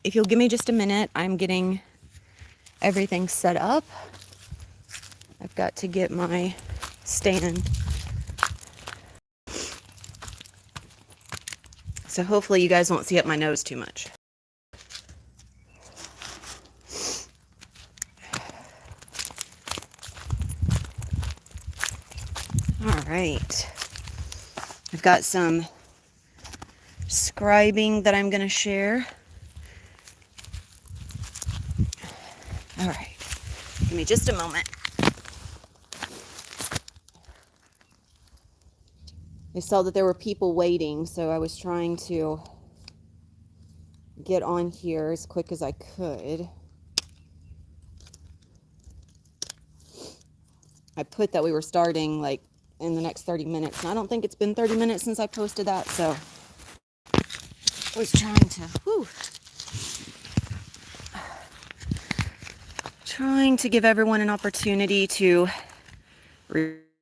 if you'll give me just a minute, I'm getting everything set up. I've got to get my stand. So hopefully you guys won't see up my nose too much. All right. I've got some scribing that I'm going to share. All right. Give me just a moment. I saw that there were people waiting, so I was trying to get on here as quick as I could. I put that we were starting like in the next 30 minutes, and I don't think it's been 30 minutes since I posted that, so I was trying to give everyone an opportunity to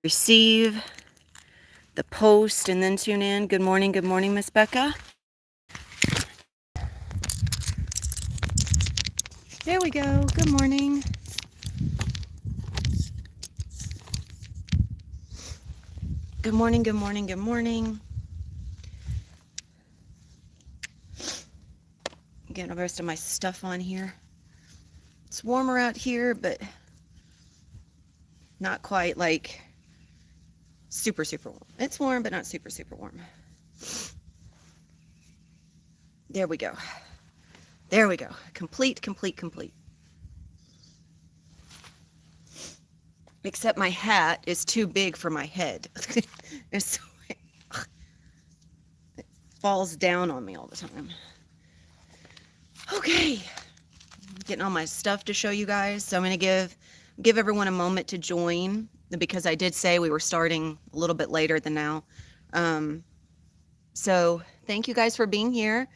receive the post and then tune in. Good morning, Miss Becca. There we go. Good morning. Good morning. Getting the rest of my stuff on here. It's warmer out here, but not quite like super warm. It's warm, but not super warm. There we go. Complete. Except my hat is too big for my head. It falls down on me all the time. Okay. Getting all my stuff to show you guys. So I'm going to give everyone a moment to join, because I did say we were starting a little bit later than now. So thank you guys for being here.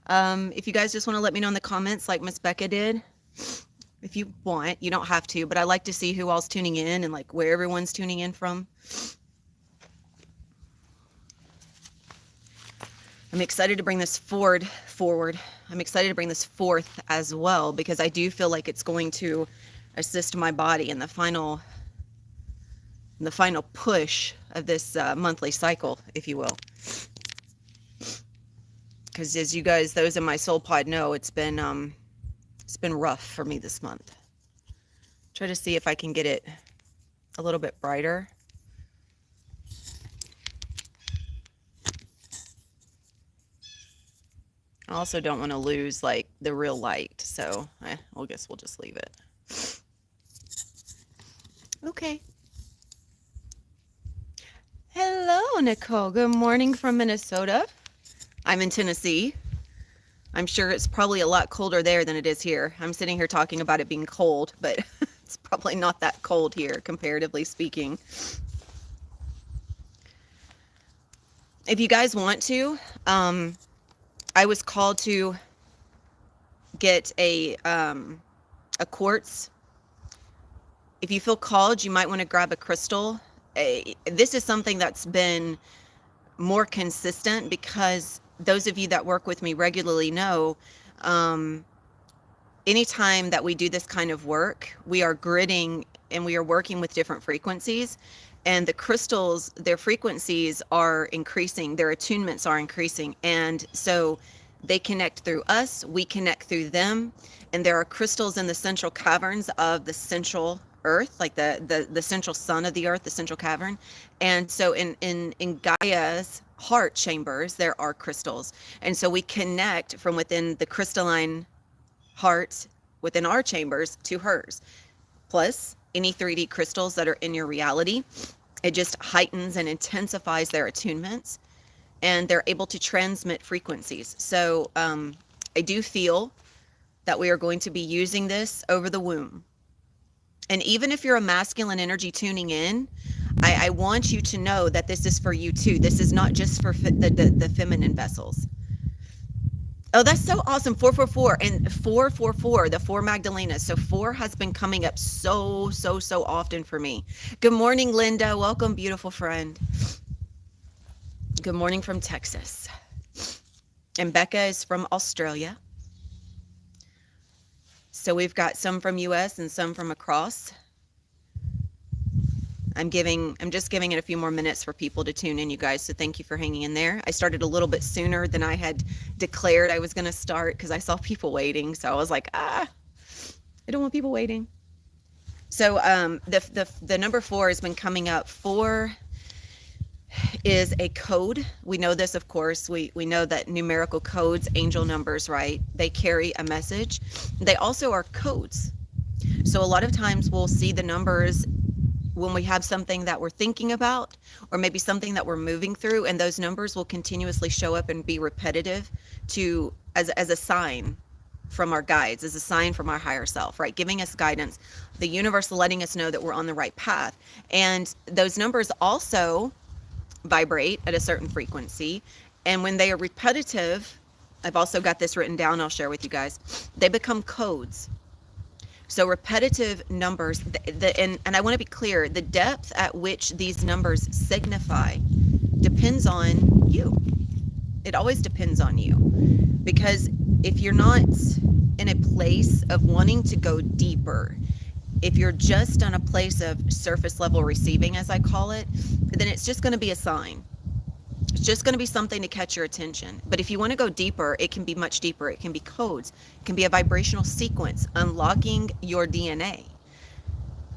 If you guys just want to let me know in the comments like Miss Becca did, if you want, you don't have to, but I like to see who all's tuning in and like where everyone's tuning in from. I'm excited to bring this forward. I'm excited to bring this forth as well, because I do feel like it's going to assist my body in the final push of this monthly cycle, if you will. Because as you guys, those in my soul pod know, it's been rough for me this month. Try to see if I can get it a little bit brighter. I also don't want to lose like the real light, so I guess we'll just leave it. Okay. Hello, Nicole. Good morning from Minnesota. I'm in Tennessee. I'm sure it's probably a lot colder there than it is here. I'm sitting here talking about it being cold, but it's probably not that cold here, comparatively speaking. If you guys want to, I was called to get a quartz. If you feel called, you might want to grab a crystal. This is something that's been more consistent, because those of you that work with me regularly know, anytime that we do this kind of work, we are gridding and we are working with different frequencies, and the crystals, their frequencies are increasing, their attunements are increasing, and so they connect through us, we connect through them, and there are crystals in the central caverns of the central earth, like the central sun of the earth, the central cavern. And so in Gaia's heart chambers, there are crystals, and so we connect from within the crystalline heart within our chambers to hers, plus any 3D crystals that are in your reality. It just heightens and intensifies their attunements, and they're able to transmit frequencies. So I do feel that we are going to be using this over the womb. And even if you're a masculine energy tuning in, I want you to know that this is for you too. This is not just for the feminine vessels. Oh, that's so awesome. 444 and 444, the 4 Magdalenas. So 4 has been coming up so often for me. Good morning, Linda. Welcome, beautiful friend. Good morning from Texas. And Becca is from Australia. So we've got some from US and some from across. I'm just giving it a few more minutes for people to tune in, you guys. So thank you for hanging in there. I started a little bit sooner than I had declared I was going to start because I saw people waiting. So I was like, I don't want people waiting. So the number 4 has been coming up. 4 is a code. We know this, of course. We know that numerical codes, angel numbers, right? They carry a message. They also are codes. So a lot of times we'll see the numbers when we have something that we're thinking about, or maybe something that we're moving through, and those numbers will continuously show up and be repetitive to as a sign from our guides, as a sign from our higher self, right? Giving us guidance, the universe letting us know that we're on the right path. And those numbers also vibrate at a certain frequency. And when they are repetitive, I've also got this written down, I'll share with you guys, they become codes. So repetitive numbers, and I want to be clear, the depth at which these numbers signify depends on you. It always depends on you. Because if you're not in a place of wanting to go deeper, if you're just on a place of surface level receiving, as I call it, then it's just going to be a sign. It's just going to be something to catch your attention. But if you want to go deeper, it can be much deeper. It can be codes. It can be a vibrational sequence, unlocking your DNA,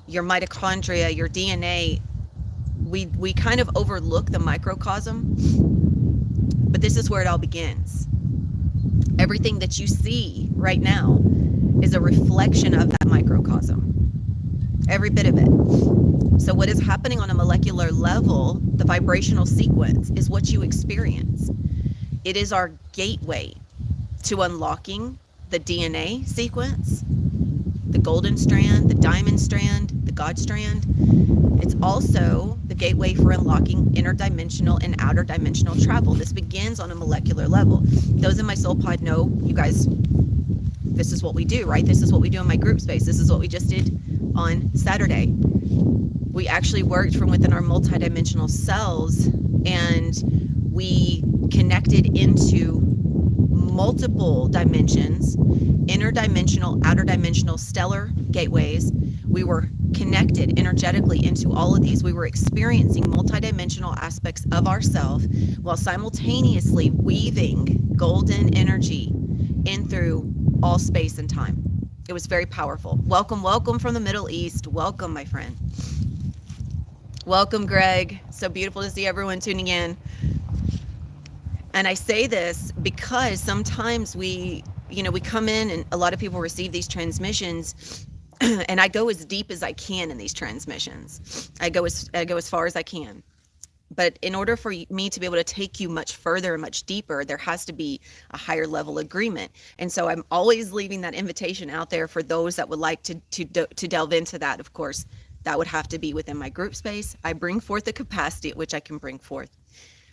your mitochondria, your DNA. We kind of overlook the microcosm, but this is where it all begins. Everything that you see right now is a reflection of that microcosm. Every bit of it. So what is happening on a molecular level, the vibrational sequence, is what you experience. It is our gateway to unlocking the DNA sequence, the golden strand, the diamond strand, the God strand. It's also the gateway for unlocking interdimensional and outer dimensional travel. This begins on a molecular level. Those in my soul pod know, you guys, this is what we do, right? This is what we do in my group space. This is what we just did on Saturday. We actually worked from within our multidimensional cells, and we connected into multiple dimensions, interdimensional, outer dimensional, stellar gateways. We were connected energetically into all of these. We were experiencing multidimensional aspects of ourselves while simultaneously weaving golden energy in through all space and time. It was very powerful. Welcome, welcome from the Middle East. Welcome, my friend. Welcome, Greg. So beautiful to see everyone tuning in. And I say this because sometimes we come in and a lot of people receive these transmissions and I go as deep as I can in these transmissions. I go as far as I can. But in order for me to be able to take you much further and much deeper, there has to be a higher level agreement. And so I'm always leaving that invitation out there for those that would like to delve into that. Of course, that would have to be within my group space. I bring forth the capacity at which I can bring forth.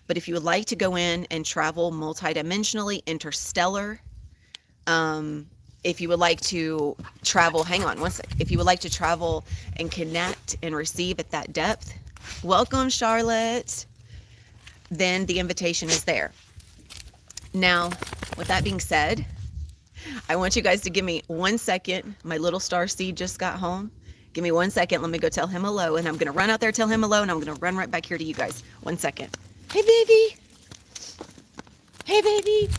But if you would like to go in and travel multidimensionally, interstellar, if you would like to travel, hang on one sec. If you would like to travel and connect and receive at that depth, welcome, Charlotte. Then the invitation is there. Now, with that being said, I want you guys to give me 1 second. My little star seed just got home. Give me 1 second. Let me go tell him hello. And I'm going to run out there, tell him hello, and I'm going to run right back here to you guys. 1 second. Hey, baby. Hey, baby.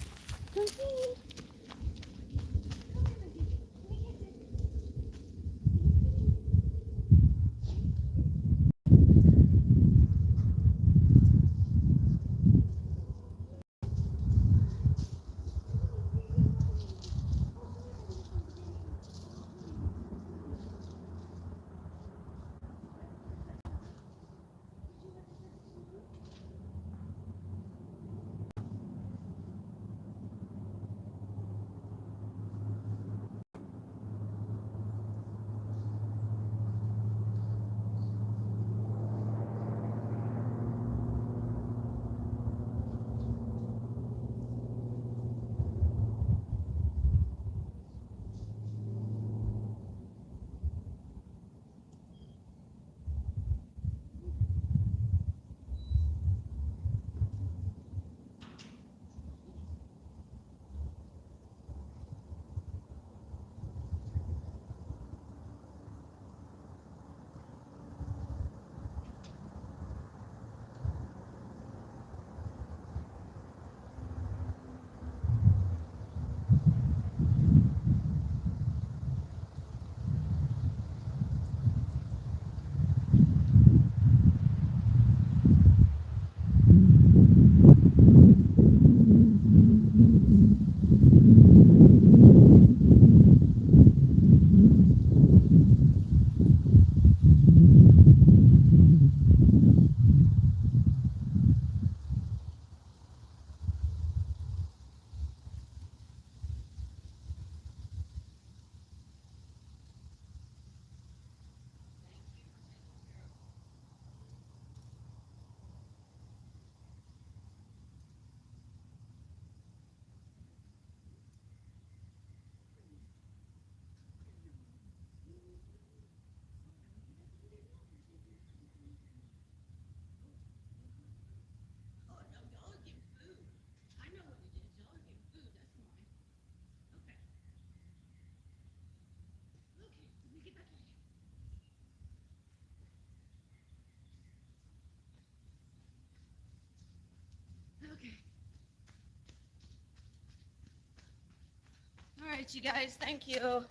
right, you guys, thank you.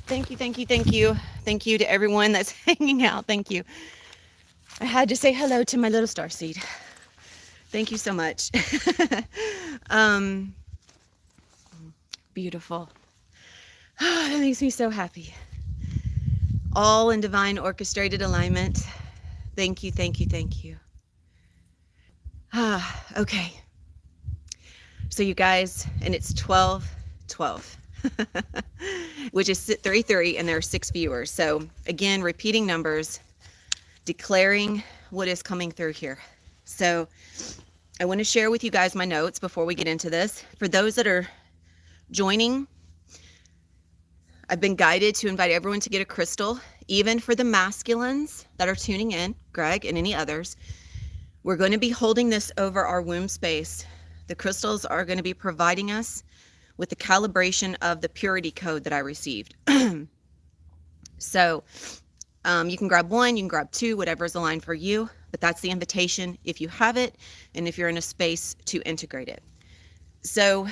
Thank you, thank you, thank you. Thank you to everyone that's hanging out. Thank you. I had to say hello to my little starseed. Thank you so much. um, beautiful. That makes me so happy. All in divine orchestrated alignment. Thank you, thank you, thank you. Okay. So you guys, and it's 12:12, which is 3:30, and there are 6 viewers. So again, repeating numbers, declaring what is coming through here. So I want to share with you guys my notes before we get into this. For those that are joining, I've been guided to invite everyone to get a crystal, even for the masculines that are tuning in, Greg and any others. We're going to be holding this over our womb space. The crystals are going to be providing us with the calibration of the purity code that I received. So you can grab one, you can grab two, whatever is aligned for you, but that's the invitation if you have it and if you're in a space to integrate it. So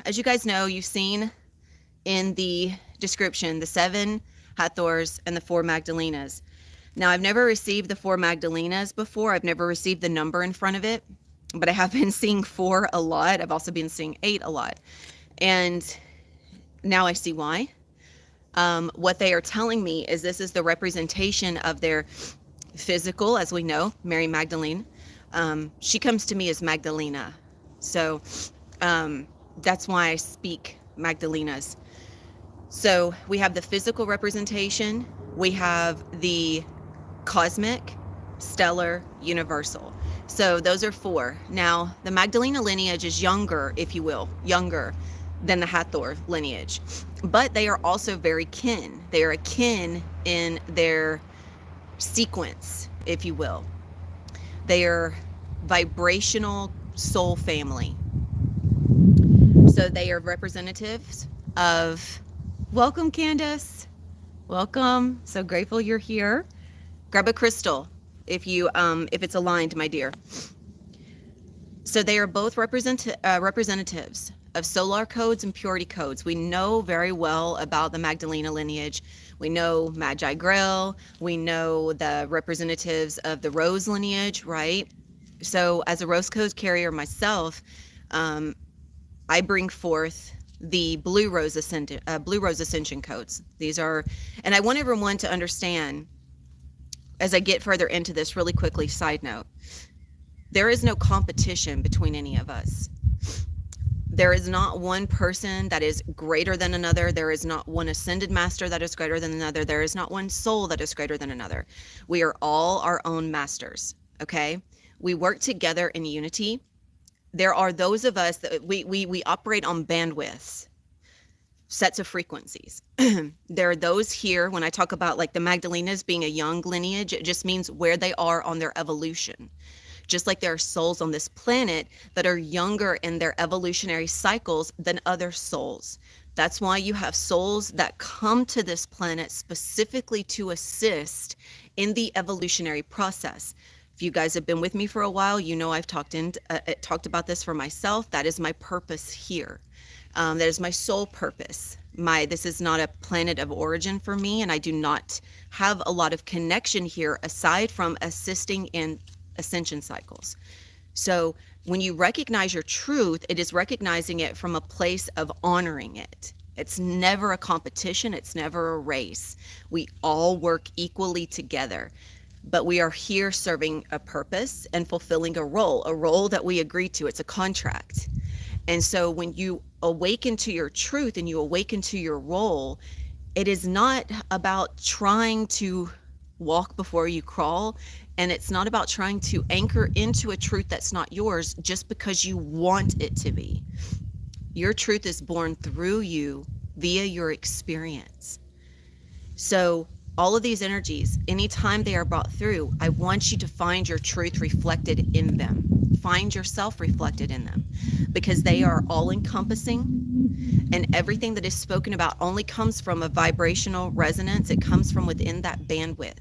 as you guys know, you've seen in the description the 7 Hathors and the 4 Magdalenas. Now, I've never received the 4 Magdalenas before. I've never received the number in front of it, but I have been seeing 4 a lot. I've also been seeing 8 a lot. And now I see why. What they are telling me is this is the representation of their physical, as we know, Mary Magdalene. She comes to me as Magdalena. So that's why I speak Magdalenas. So we have the physical representation. We have the cosmic, stellar, universal. So those are 4. Now, the Magdalena lineage is younger, if you will, younger than the Hathor lineage. But they are also very kin. They are akin in their sequence, if you will. They are vibrational soul family. So they are representatives of, welcome Candace, welcome. So grateful you're here. Grab a crystal if it's aligned, my dear. So they are both representatives of solar codes and purity codes. We know very well about the Magdalena lineage. We know Magi Grail. We know the representatives of the Rose lineage, right? So as a Rose code carrier myself, I bring forth the Blue Rose Ascension codes. These are, and I want everyone to understand, as I get further into this really quickly, side note, there is no competition between any of us. There is not one person that is greater than another. There is not one ascended master that is greater than another. There is not one soul that is greater than another. We are all our own masters, okay? We work together in unity. There are those of us that we operate on bandwidths, sets of frequencies. There are those here, when I talk about like the Magdalenas being a young lineage, it just means where they are on their evolution. Just like there are souls on this planet that are younger in their evolutionary cycles than other souls. That's why you have souls that come to this planet specifically to assist in the evolutionary process. If you guys have been with me for a while, you know I've talked about this for myself. That is my purpose here. That is my sole purpose. This is not a planet of origin for me, and I do not have a lot of connection here aside from assisting in ascension cycles. So when you recognize your truth, it is recognizing it from a place of honoring it. It's never a competition. It's never a race. We all work equally together, but we are here serving a purpose and fulfilling a role that we agree to. It's a contract. And so when you awaken to your truth and you awaken to your role, it is not about trying to walk before you crawl. And it's not about trying to anchor into a truth that's not yours just because you want it to be. Your truth is born through you via your experience. So all of these energies, anytime they are brought through, I want you to find your truth reflected in them. Find yourself reflected in them, because they are all encompassing, and everything that is spoken about only comes from a vibrational resonance. It comes from within that bandwidth.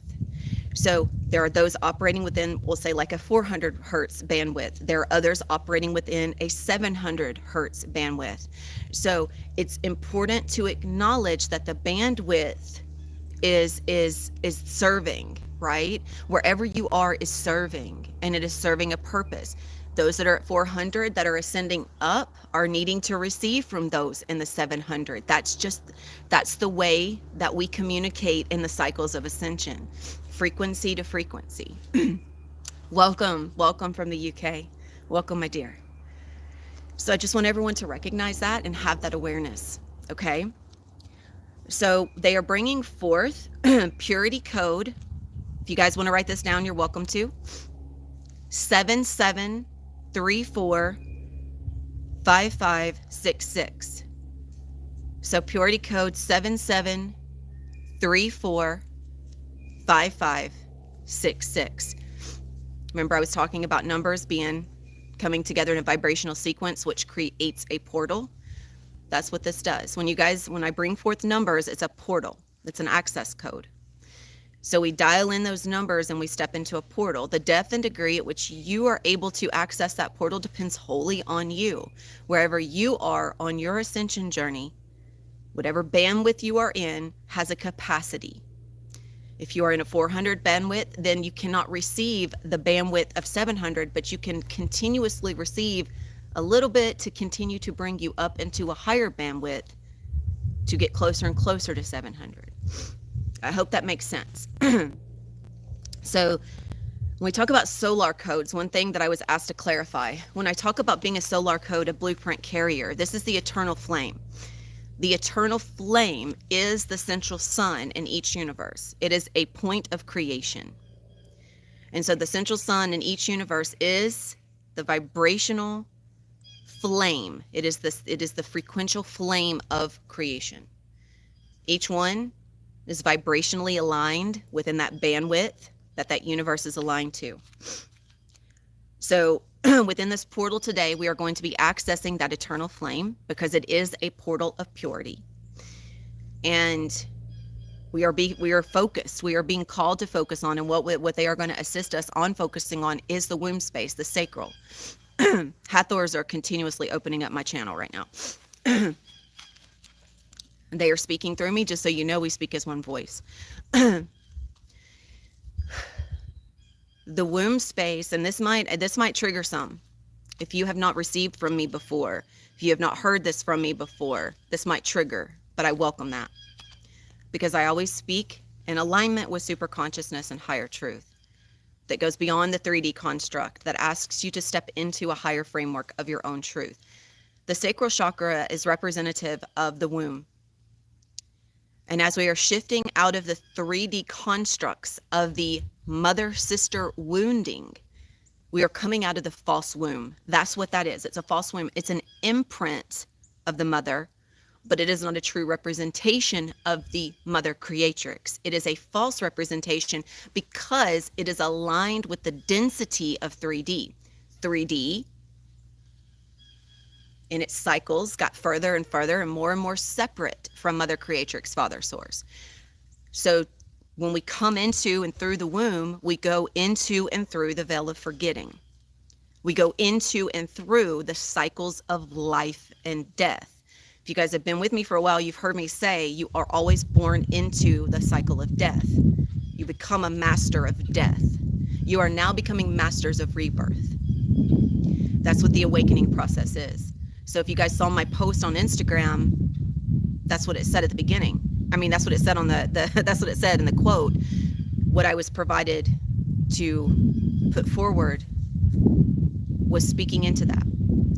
So there are those operating within, we'll say, like a 400 hertz bandwidth. There are others operating within a 700 hertz bandwidth. So it's important to acknowledge that the bandwidth is serving, right? Wherever you are is serving, and it is serving a purpose. Those that are at 400 that are ascending up are needing to receive from those in the 700. That's the way that we communicate in the cycles of ascension, frequency to frequency. Welcome from the UK. Welcome, my dear. So I just want everyone to recognize that and have that awareness, okay? So they are bringing forth purity code. If you guys want to write this down, you're welcome to. 77345566. So purity code 77345566. Remember, I was talking about numbers coming together in a vibrational sequence, which creates a portal. That's what this does. When I bring forth numbers, it's a portal. It's an access code. So we dial in those numbers and we step into a portal. The depth and degree at which you are able to access that portal depends wholly on you. Wherever you are on your ascension journey, whatever bandwidth you are in has a capacity. If you are in a 400 bandwidth, then you cannot receive the bandwidth of 700, but you can continuously receive a little bit to continue to bring you up into a higher bandwidth to get closer and closer to 700. I hope that makes sense. So when we talk about solar codes, one thing that I was asked to clarify, when I talk about being a solar code, a blueprint carrier, this is the eternal flame. The eternal flame is the central sun in each universe. It is a point of creation. And so the central sun in each universe is the vibrational flame. It is the frequential flame of creation. Each one is vibrationally aligned within that bandwidth that universe is aligned to. So within this portal today, we are going to be accessing that eternal flame because it is a portal of purity. And we are focused. We are being called to focus on, and what they are going to assist us on focusing on is the womb space, the sacral. Hathors are continuously opening up my channel right now. They are speaking through me, just so you know, we speak as one voice. The womb space, and this might trigger some. If you have not received from me before, if you have not heard this from me before, this might trigger, but I welcome that. Because I always speak in alignment with super consciousness and higher truth that goes beyond the 3D construct, that asks you to step into a higher framework of your own truth. The sacral chakra is representative of the womb. And as we are shifting out of the 3D constructs of the mother-sister wounding, we are coming out of the false womb. That's what that is. It's a false womb. It's an imprint of the mother, but it is not a true representation of the mother creatrix. It is a false representation because it is aligned with the density of 3D. 3D in its cycles got further and further and more separate from Mother Creatrix, Father Source. So when we come into and through the womb, we go into and through the veil of forgetting. We go into and through the cycles of life and death. If you guys have been with me for a while, you've heard me say you are always born into the cycle of death. You become a master of death. You are now becoming masters of rebirth. That's what the awakening process is. So if you guys saw my post on Instagram, that's what it said at the beginning. I mean, that's what it said on that's what it said in the quote. What I was provided to put forward was speaking into that.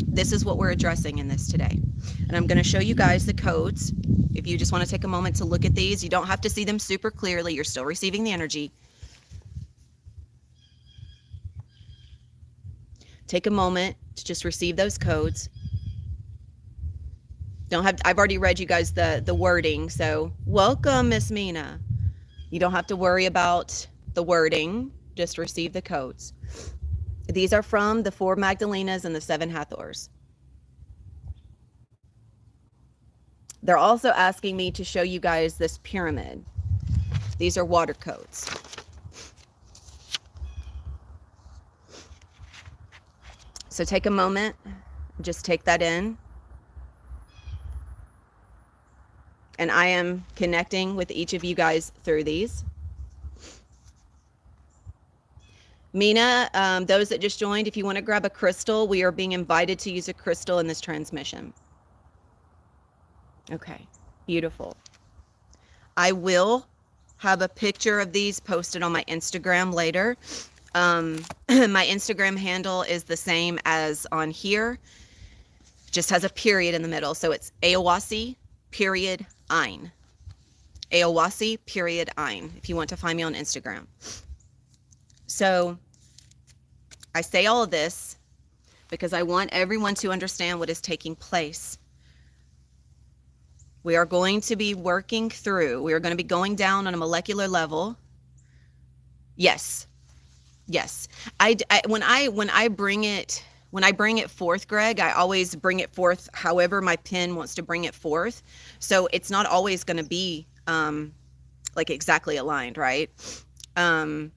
This is what we're addressing in this today. And I'm going to show you guys the codes. If you just want to take a moment to look at these, you don't have to see them super clearly. You're still receiving the energy. Take a moment to just receive those codes. I've already read you guys the wording, so welcome, Miss Mina. You don't have to worry about the wording, just receive the codes. These are from the 4 Magdalenas and the 7 Hathors. They're also asking me to show you guys this pyramid. These are water codes. So take a moment, just take that in. And I am connecting with each of you guys through these. Mina, those that just joined, if you want to grab a crystal, we are being invited to use a crystal in this transmission. Okay, beautiful. I will have a picture of these posted on my Instagram later. My Instagram handle is the same as on here, just has a period in the middle. So it's Aowasi period Ein. Aowasi period Ein, if you want to find me on Instagram. So I say all of this because I want everyone to understand what is taking place. We are going to be working through, we are going to be going down on a molecular level. Yes. Yes. When I bring it forth, Greg, I always bring it forth however my pen wants to bring it forth. So it's not always going to be like exactly aligned, right? And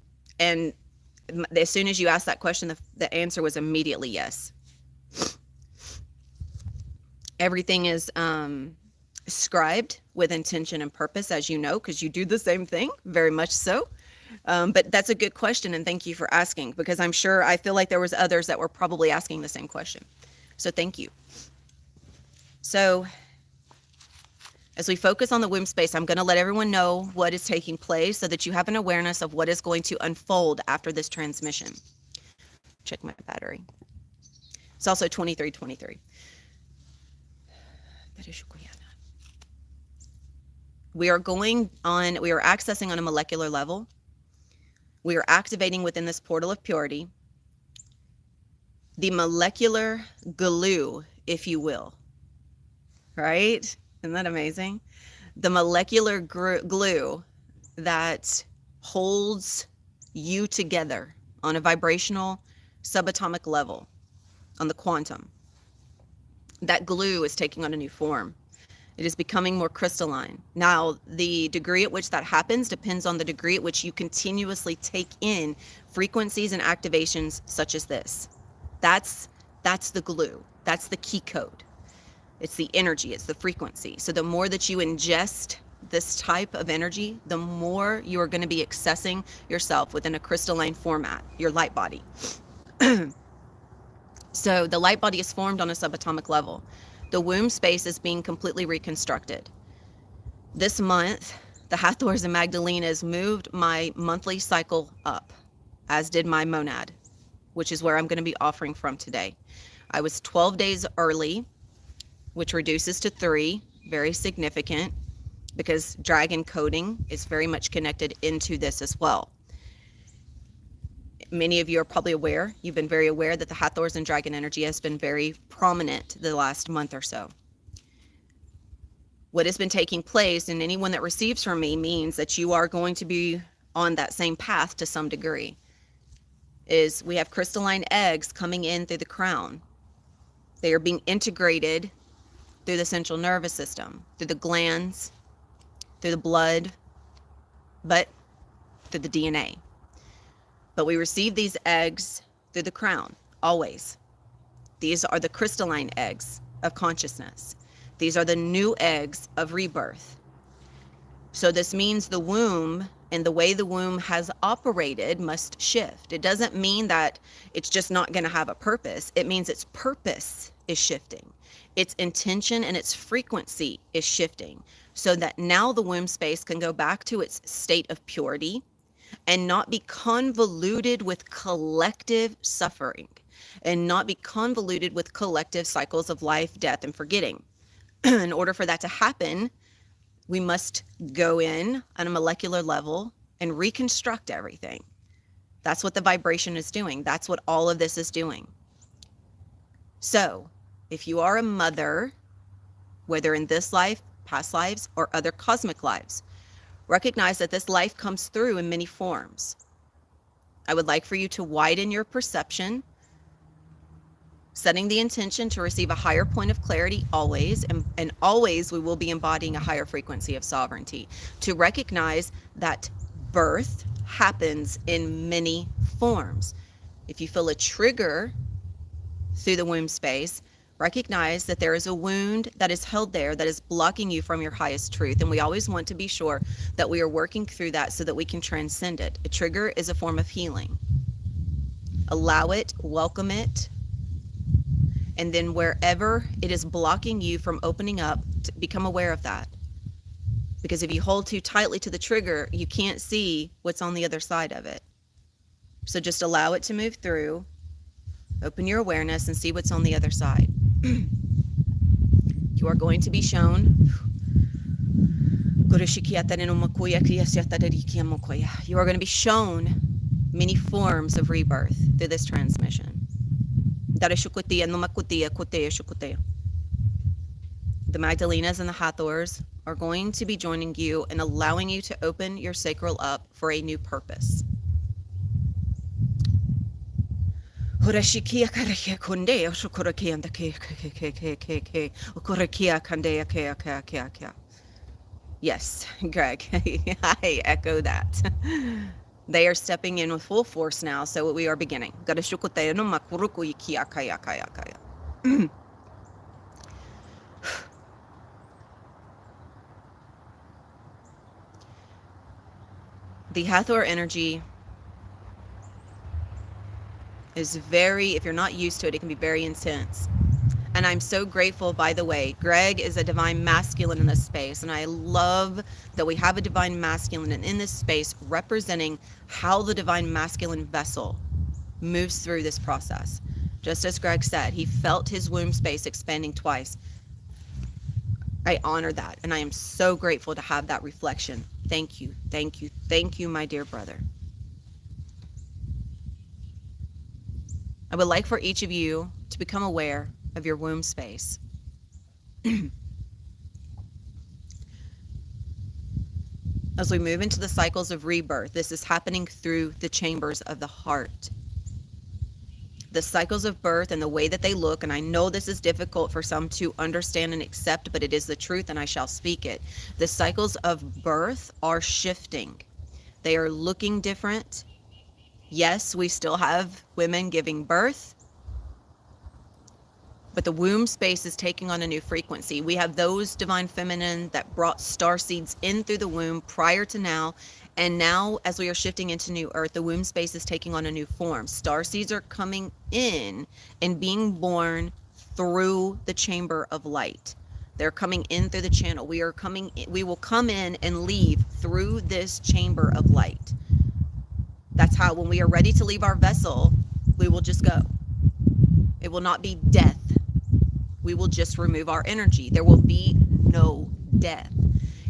as soon as you asked that question, the answer was immediately yes. Everything is scribed with intention and purpose, as you know, because you do the same thing, very much so. But that's a good question, and thank you for asking, because I feel like there was others that were probably asking the same question. So thank you. So as we focus on the womb space, I'm going to let everyone know what is taking place so that you have an awareness of what is going to unfold after this transmission. Check my battery. It's also 2323. We are accessing on a molecular level. We are activating within this portal of purity the molecular glue, if you will. Right? Isn't that amazing? The molecular glue that holds you together on a vibrational subatomic level, on the quantum. That glue is taking on a new form. It is becoming more crystalline. Now, the degree at which that happens depends on the degree at which you continuously take in frequencies and activations such as this. That's the glue. That's the key code. It's the energy. It's the frequency. So the more that you ingest this type of energy, the more you are going to be accessing yourself within a crystalline format, your light body. So the light body is formed on a subatomic level. The womb space is being completely reconstructed. This month, the Hathors and Magdalenas moved my monthly cycle up, as did my monad, which is where I'm going to be offering from today. I was 12 days early, which reduces to 3, very significant, because dragon coding is very much connected into this as well. Many of you are probably aware, you've been very aware that the Hathors and dragon energy has been very prominent the last month or so. What has been taking place, and anyone that receives from me, means that you are going to be on that same path to some degree, is we have crystalline eggs coming in through the crown. They are being integrated through the central nervous system, through the glands, through the blood, but through the DNA. But we receive these eggs through the crown, always. These are the crystalline eggs of consciousness. These are the new eggs of rebirth. So this means the womb and the way the womb has operated must shift. It doesn't mean that it's just not going to have a purpose. It means its purpose is shifting. Its intention and its frequency is shifting so that now the womb space can go back to its state of purity and not be convoluted with collective suffering and not be convoluted with collective cycles of life, death, and forgetting. In order for that to happen, we must go in on a molecular level and reconstruct everything. That's what the vibration is doing. That's what all of this is doing. So, if you are a mother, whether in this life, past lives, or other cosmic lives, recognize that this life comes through in many forms. I would like for you to widen your perception, setting the intention to receive a higher point of clarity always, and always we will be embodying a higher frequency of sovereignty, to recognize that birth happens in many forms. If you feel a trigger through the womb space, recognize that there is a wound that is held there that is blocking you from your highest truth. And we always want to be sure that we are working through that so that we can transcend it. A trigger is a form of healing. Allow it, welcome it, and then wherever it is blocking you from opening up, become aware of that. Because if you hold too tightly to the trigger, you can't see what's on the other side of it. So just allow it to move through, open your awareness, and see what's on the other side. You are going to be shown. You are going to be shown many forms of rebirth through this transmission. The Magdalenas and the Hathors are going to be joining you and allowing you to open your sacral up for a new purpose. Yes, Greg, I echo that. They are stepping in with full force now, so we are beginning. The Hathor energy is very, if you're not used to it, it can be very intense. And I'm so grateful, by the way, Greg is a divine masculine in this space. And I love that we have a divine masculine in this space representing how the divine masculine vessel moves through this process. Just as Greg said, he felt his womb space expanding twice. I honor that. And I am so grateful to have that reflection. Thank you, thank you, thank you, my dear brother. I would like for each of you to become aware of your womb space. As we move into the cycles of rebirth, this is happening through the chambers of the heart. The cycles of birth and the way that they look, and I know this is difficult for some to understand and accept, but it is the truth and I shall speak it. The cycles of birth are shifting. They are looking different. Yes, we still have women giving birth, but the womb space is taking on a new frequency. We have those divine feminine that brought star seeds in through the womb prior to now. And now, as we are shifting into new earth, the womb space is taking on a new form. Star seeds are coming in and being born through the chamber of light. They're coming in through the channel. We will come in and leave through this chamber of light. That's how, when we are ready to leave our vessel, we will just go. It will not be death. We will just remove our energy. There will be no death.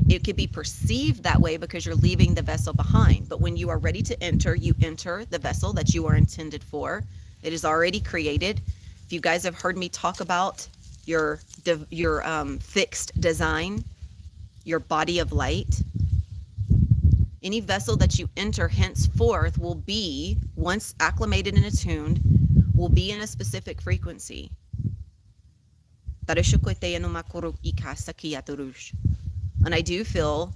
It could be perceived that way because you're leaving the vessel behind. But when you are ready to enter, you enter the vessel that you are intended for. It is already created. If you guys have heard me talk about your fixed design, your body of light, any vessel that you enter henceforth will be, once acclimated and attuned, will be in a specific frequency. And I do feel,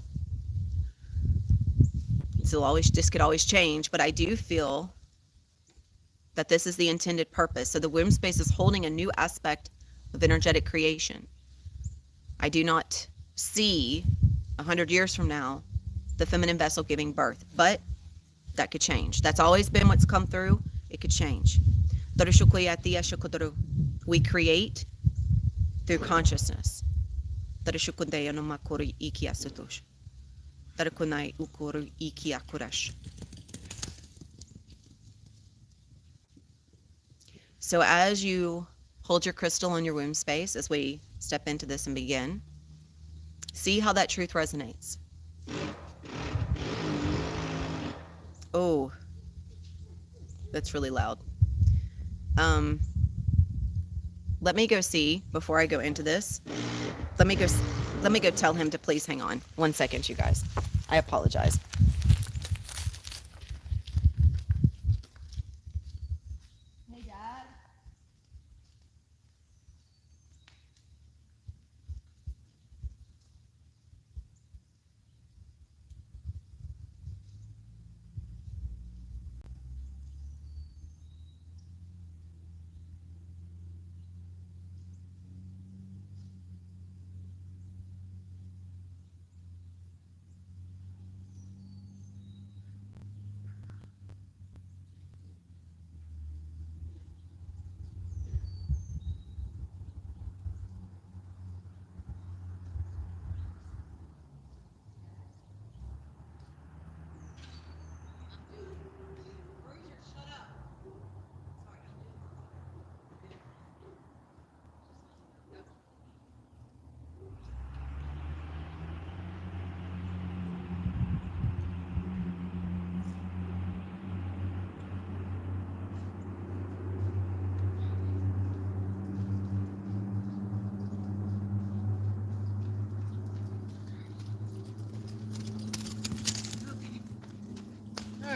this could always change, but I do feel that this is the intended purpose. So the womb space is holding a new aspect of energetic creation. I do not see 100 years from now the feminine vessel giving birth, but that could change. That's always been what's come through. It could change. We create through consciousness. So as you hold your crystal in your womb space, as we step into this and begin, see how that truth resonates. Oh, that's really loud. Let me go see, before I go into this, let me go tell him to please hang on 1 second, you guys. I apologize. Hey, Dad.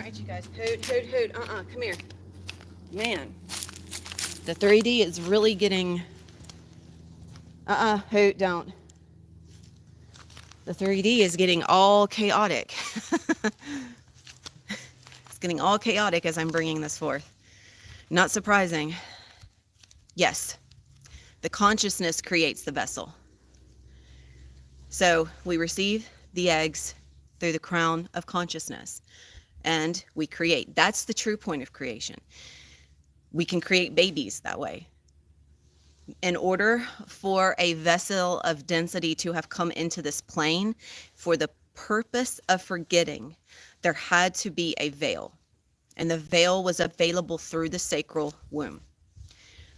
right, you guys. Hoot. Come here. Man, the 3D is really getting... Hoot, don't. The 3D is getting all chaotic. It's getting all chaotic as I'm bringing this forth. Not surprising. Yes, the consciousness creates the vessel. So we receive the eggs through the crown of consciousness, and we create. That's the true point of creation. We can create babies that way. In order for a vessel of density to have come into this plane for the purpose of forgetting, there had to be a veil, and the veil was available through the sacral womb.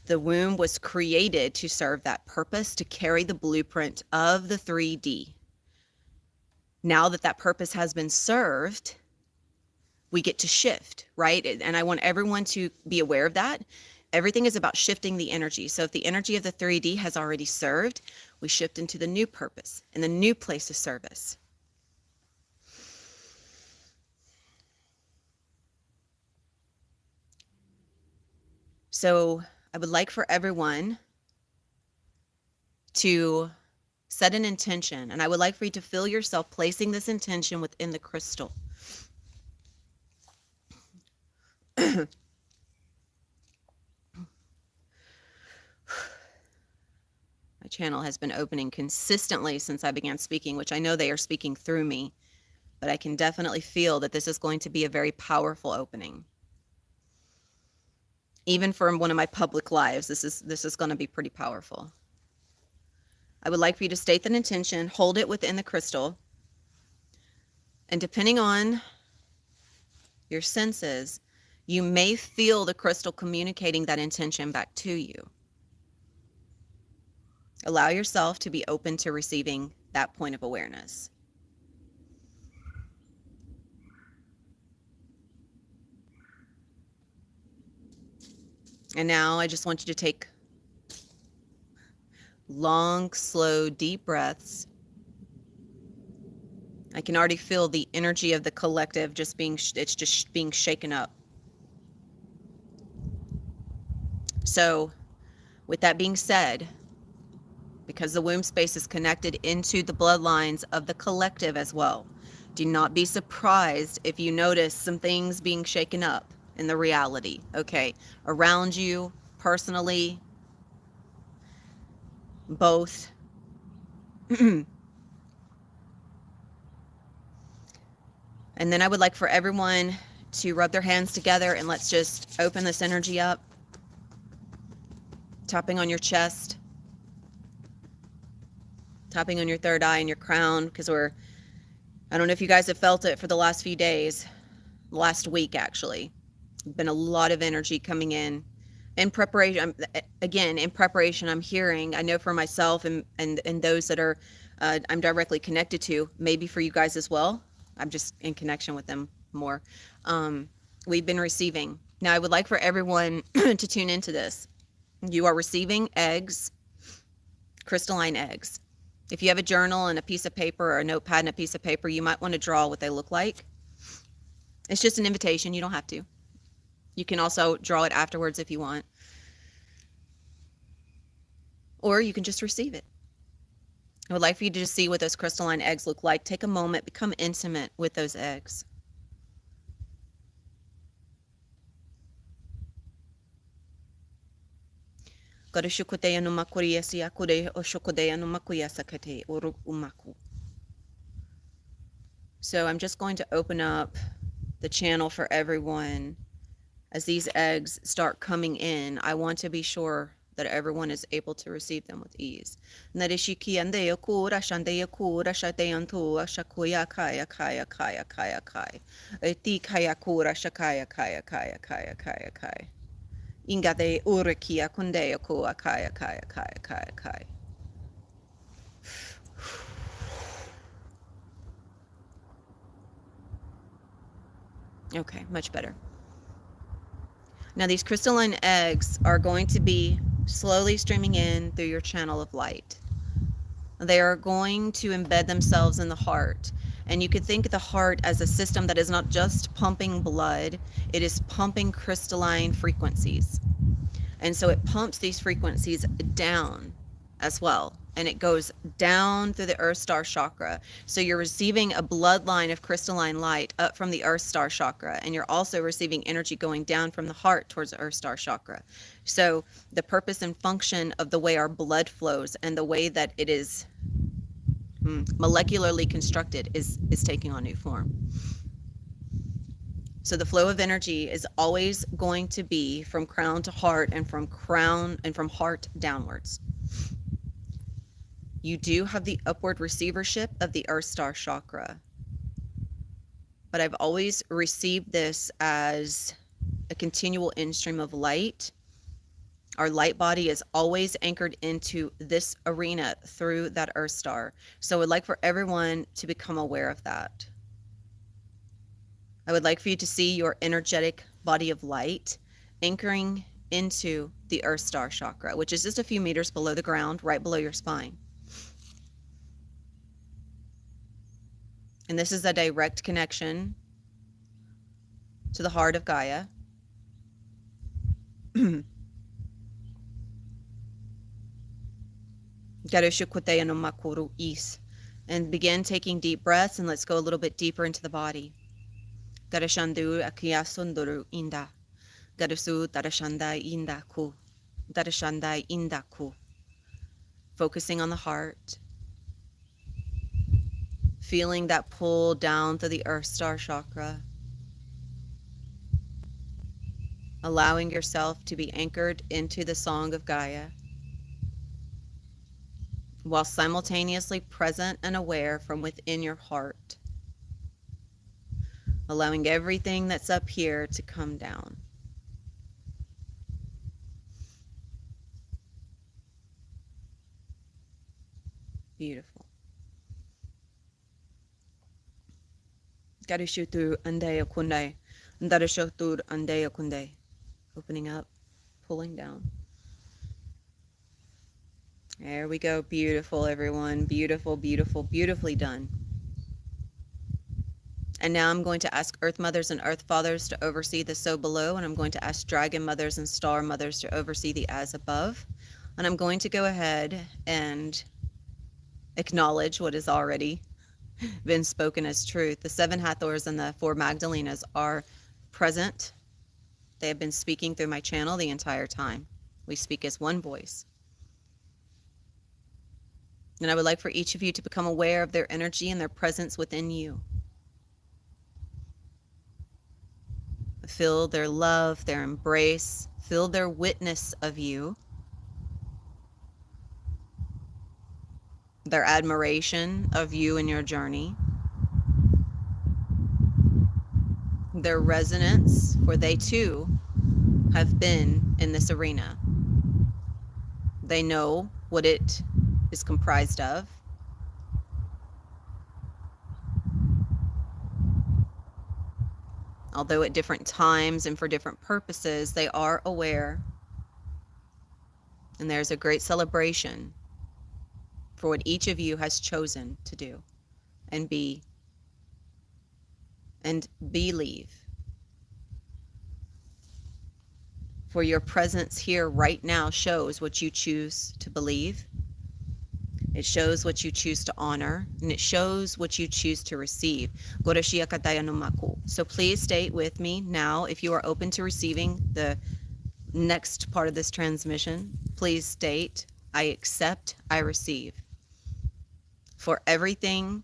The womb was created to serve that purpose, to carry the blueprint of the 3D. Now that that purpose has been served, we get to shift, right? And I want everyone to be aware of that. Everything is about shifting the energy. So if the energy of the 3D has already served, we shift into the new purpose and the new place of service. So I would like for everyone to set an intention, and I would like for you to feel yourself placing this intention within the crystal. My channel has been opening consistently since I began speaking, which I know they are speaking through me, but I can definitely feel that this is going to be a very powerful opening. Even for one of my public lives, this is going to be pretty powerful. I would like for you to state that intention, hold it within the crystal, and depending on your senses, you may feel the crystal communicating that intention back to you. Allow yourself to be open to receiving that point of awareness. And now I just want you to take long, slow, deep breaths. I can already feel the energy of the collective it's just being shaken up. So with that being said, because the womb space is connected into the bloodlines of the collective as well, do not be surprised if you notice some things being shaken up in the reality, okay? Around you, personally, both. And then I would like for everyone to rub their hands together and let's just open this energy up. Tapping on your chest. Tapping on your third eye and your crown, because I don't know if you guys have felt it for the last few days, last week actually. Been a lot of energy coming in preparation. In preparation, I'm hearing, I know for myself and those that are I'm directly connected to, maybe for you guys as well. I'm just in connection with them more. We've been receiving. Now I would like for everyone to tune into this. You are receiving eggs, crystalline eggs. If you have a journal and a piece of paper or a notepad and a piece of paper, you might want to draw what they look like. It's just an invitation. You don't have to. You can also draw it afterwards if you want. Or you can just receive it. I would like for you to just see what those crystalline eggs look like. Take a moment, become intimate with those eggs. So I'm just going to open up the channel for everyone. As these eggs start coming in, I want to be sure that everyone is able to receive them with ease. Okay, much better. Now these crystalline eggs are going to be slowly streaming in through your channel of light. They are going to embed themselves in the heart. And you could think the heart as a system that is not just pumping blood, it is pumping crystalline frequencies. And so it pumps these frequencies down as well. And it goes down through the Earth Star chakra. So you're receiving a bloodline of crystalline light up from the Earth Star chakra. And you're also receiving energy going down from the heart towards the Earth Star chakra. So the purpose and function of the way our blood flows and the way that it is molecularly constructed is taking on new form. So the flow of energy is always going to be from crown to heart and from heart downwards. You do have the upward receivership of the Earth Star chakra, but I've always received this as a continual in-stream of light. Our light body is always anchored into this arena through that Earth Star. So I would like for everyone to become aware of that. I would like for you to see your energetic body of light anchoring into the Earth Star chakra, which is just a few meters below the ground, right below your spine. And this is a direct connection to the heart of Gaia. And begin taking deep breaths, and let's go a little bit deeper into the body. Darashandu akiyasunduru inda. Darasu darashandai indaku. Darashandai indaku. Focusing on the heart. Feeling that pull down through the Earth Star chakra. Allowing yourself to be anchored into the song of Gaia, while simultaneously present and aware from within your heart. Allowing everything that's up here to come down. Beautiful. Garishutur andaya kunde. Darashutur andaya kunde. Opening up, pulling down. There we go. Beautiful, everyone. Beautiful, beautiful, beautifully done. And now I'm going to ask Earth Mothers and Earth Fathers to oversee the so below, and I'm going to ask Dragon Mothers and Star Mothers to oversee the as above. And I'm going to go ahead and acknowledge what has already been spoken as truth. The 7 Hathors and the 4 Magdalenas are present. They have been speaking through my channel the entire time. We speak as one voice. And I would like for each of you to become aware of their energy and their presence within you. Feel their love, their embrace, feel their witness of you, their admiration of you and your journey, their resonance, for they too have been in this arena. They know what it is comprised of. Although at different times and for different purposes, they are aware. And there's a great celebration for what each of you has chosen to do and be and believe. For your presence here right now shows what you choose to believe. It shows what you choose to honor, and it shows what you choose to receive. So please state with me now, if you are open to receiving the next part of this transmission, please state, I accept, I receive. For everything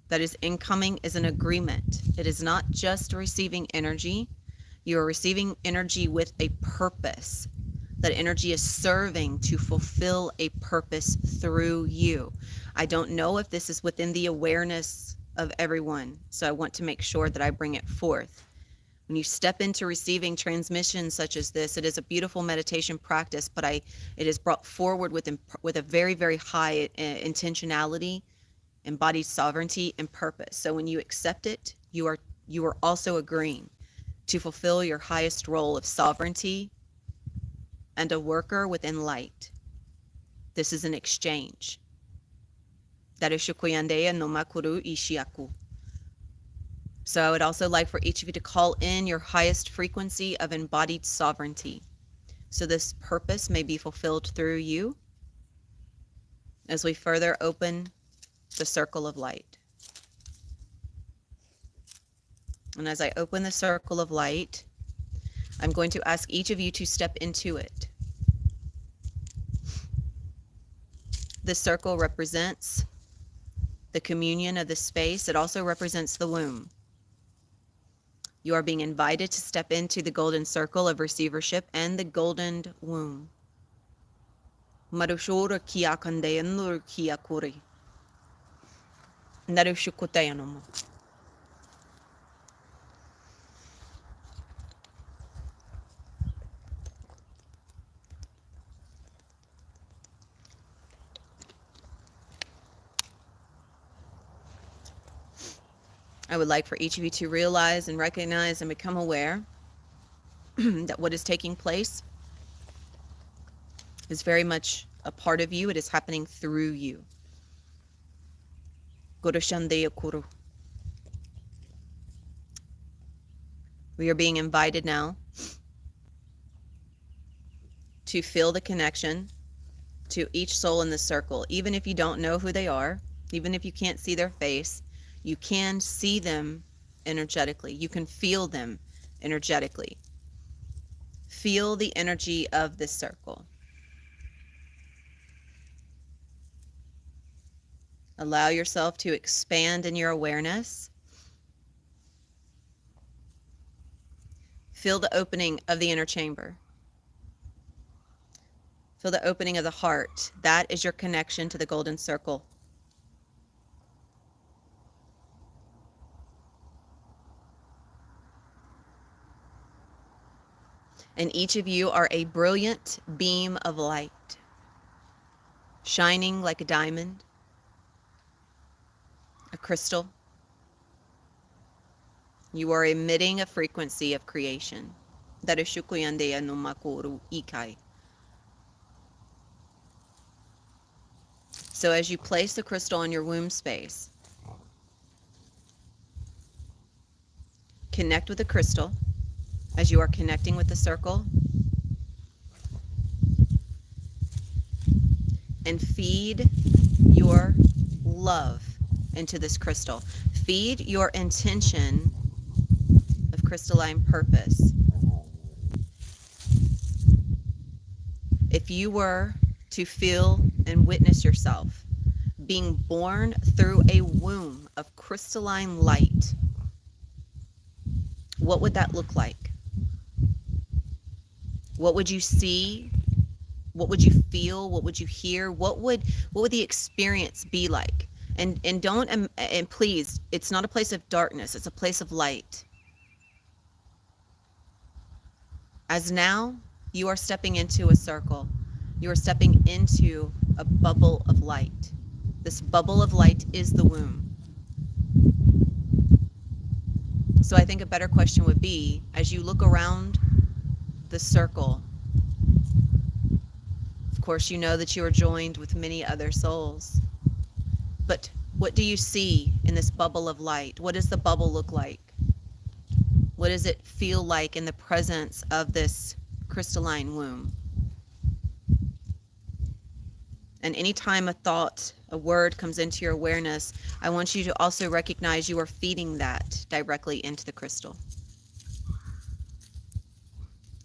that is incoming is an agreement. It is not just receiving energy. You are receiving energy with a purpose. That energy is serving to fulfill a purpose through you. I don't know if this is within the awareness of everyone, so I want to make sure that I bring it forth. When you step into receiving transmissions such as this, it is a beautiful meditation practice, but it is brought forward with a very, very high intentionality, embodied sovereignty, and purpose. So when you accept it, you are also agreeing to fulfill your highest role of sovereignty and a worker within light. This is an exchange. Darishukuyandea no makuru ishiaku. So I would also like for each of you to call in your highest frequency of embodied sovereignty. So this purpose may be fulfilled through you as we further open the circle of light. And as I open the circle of light, I'm going to ask each of you to step into it. This circle represents the communion of the space. It also represents the womb. You are being invited to step into the golden circle of receivership and the golden womb. Marushura kia kandeyanur kia kuri. Narushukutayanum. I would like for each of you to realize and recognize and become aware that what is taking place is very much a part of you. It is happening through you. We are being invited now to feel the connection to each soul in the circle. Even if you don't know who they are, even if you can't see their face, you can see them energetically. You can feel them energetically. Feel the energy of this circle. Allow yourself to expand in your awareness. Feel the opening of the inner chamber. Feel the opening of the heart. That is your connection to the golden circle. And each of you are a brilliant beam of light, shining like a diamond, a crystal. You are emitting a frequency of creation. So as you place the crystal in your womb space, connect with the crystal as you are connecting with the circle, and feed your love into this crystal. Feed your intention of crystalline purpose. If you were to feel and witness yourself being born through a womb of crystalline light, what would that look like? What would you see? What would you feel? What would you hear? What would the experience be like? And please, it's not a place of darkness, it's a place of light. As now you are stepping into a circle, you are stepping into a bubble of light. This bubble of light is the womb. So I think a better question would be, as you look around the circle, of course you know that you are joined with many other souls, but what do you see in this bubble of light? What does the bubble look like? What does it feel like in the presence of this crystalline womb? And anytime a thought, a word comes into your awareness, I want you to also recognize you are feeding that directly into the crystal.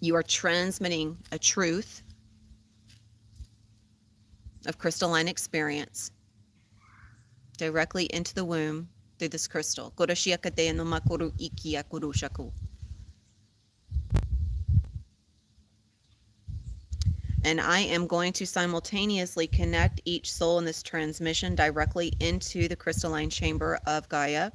You are transmitting a truth of crystalline experience directly into the womb through this crystal. And I am going to simultaneously connect each soul in this transmission directly into the crystalline chamber of Gaia.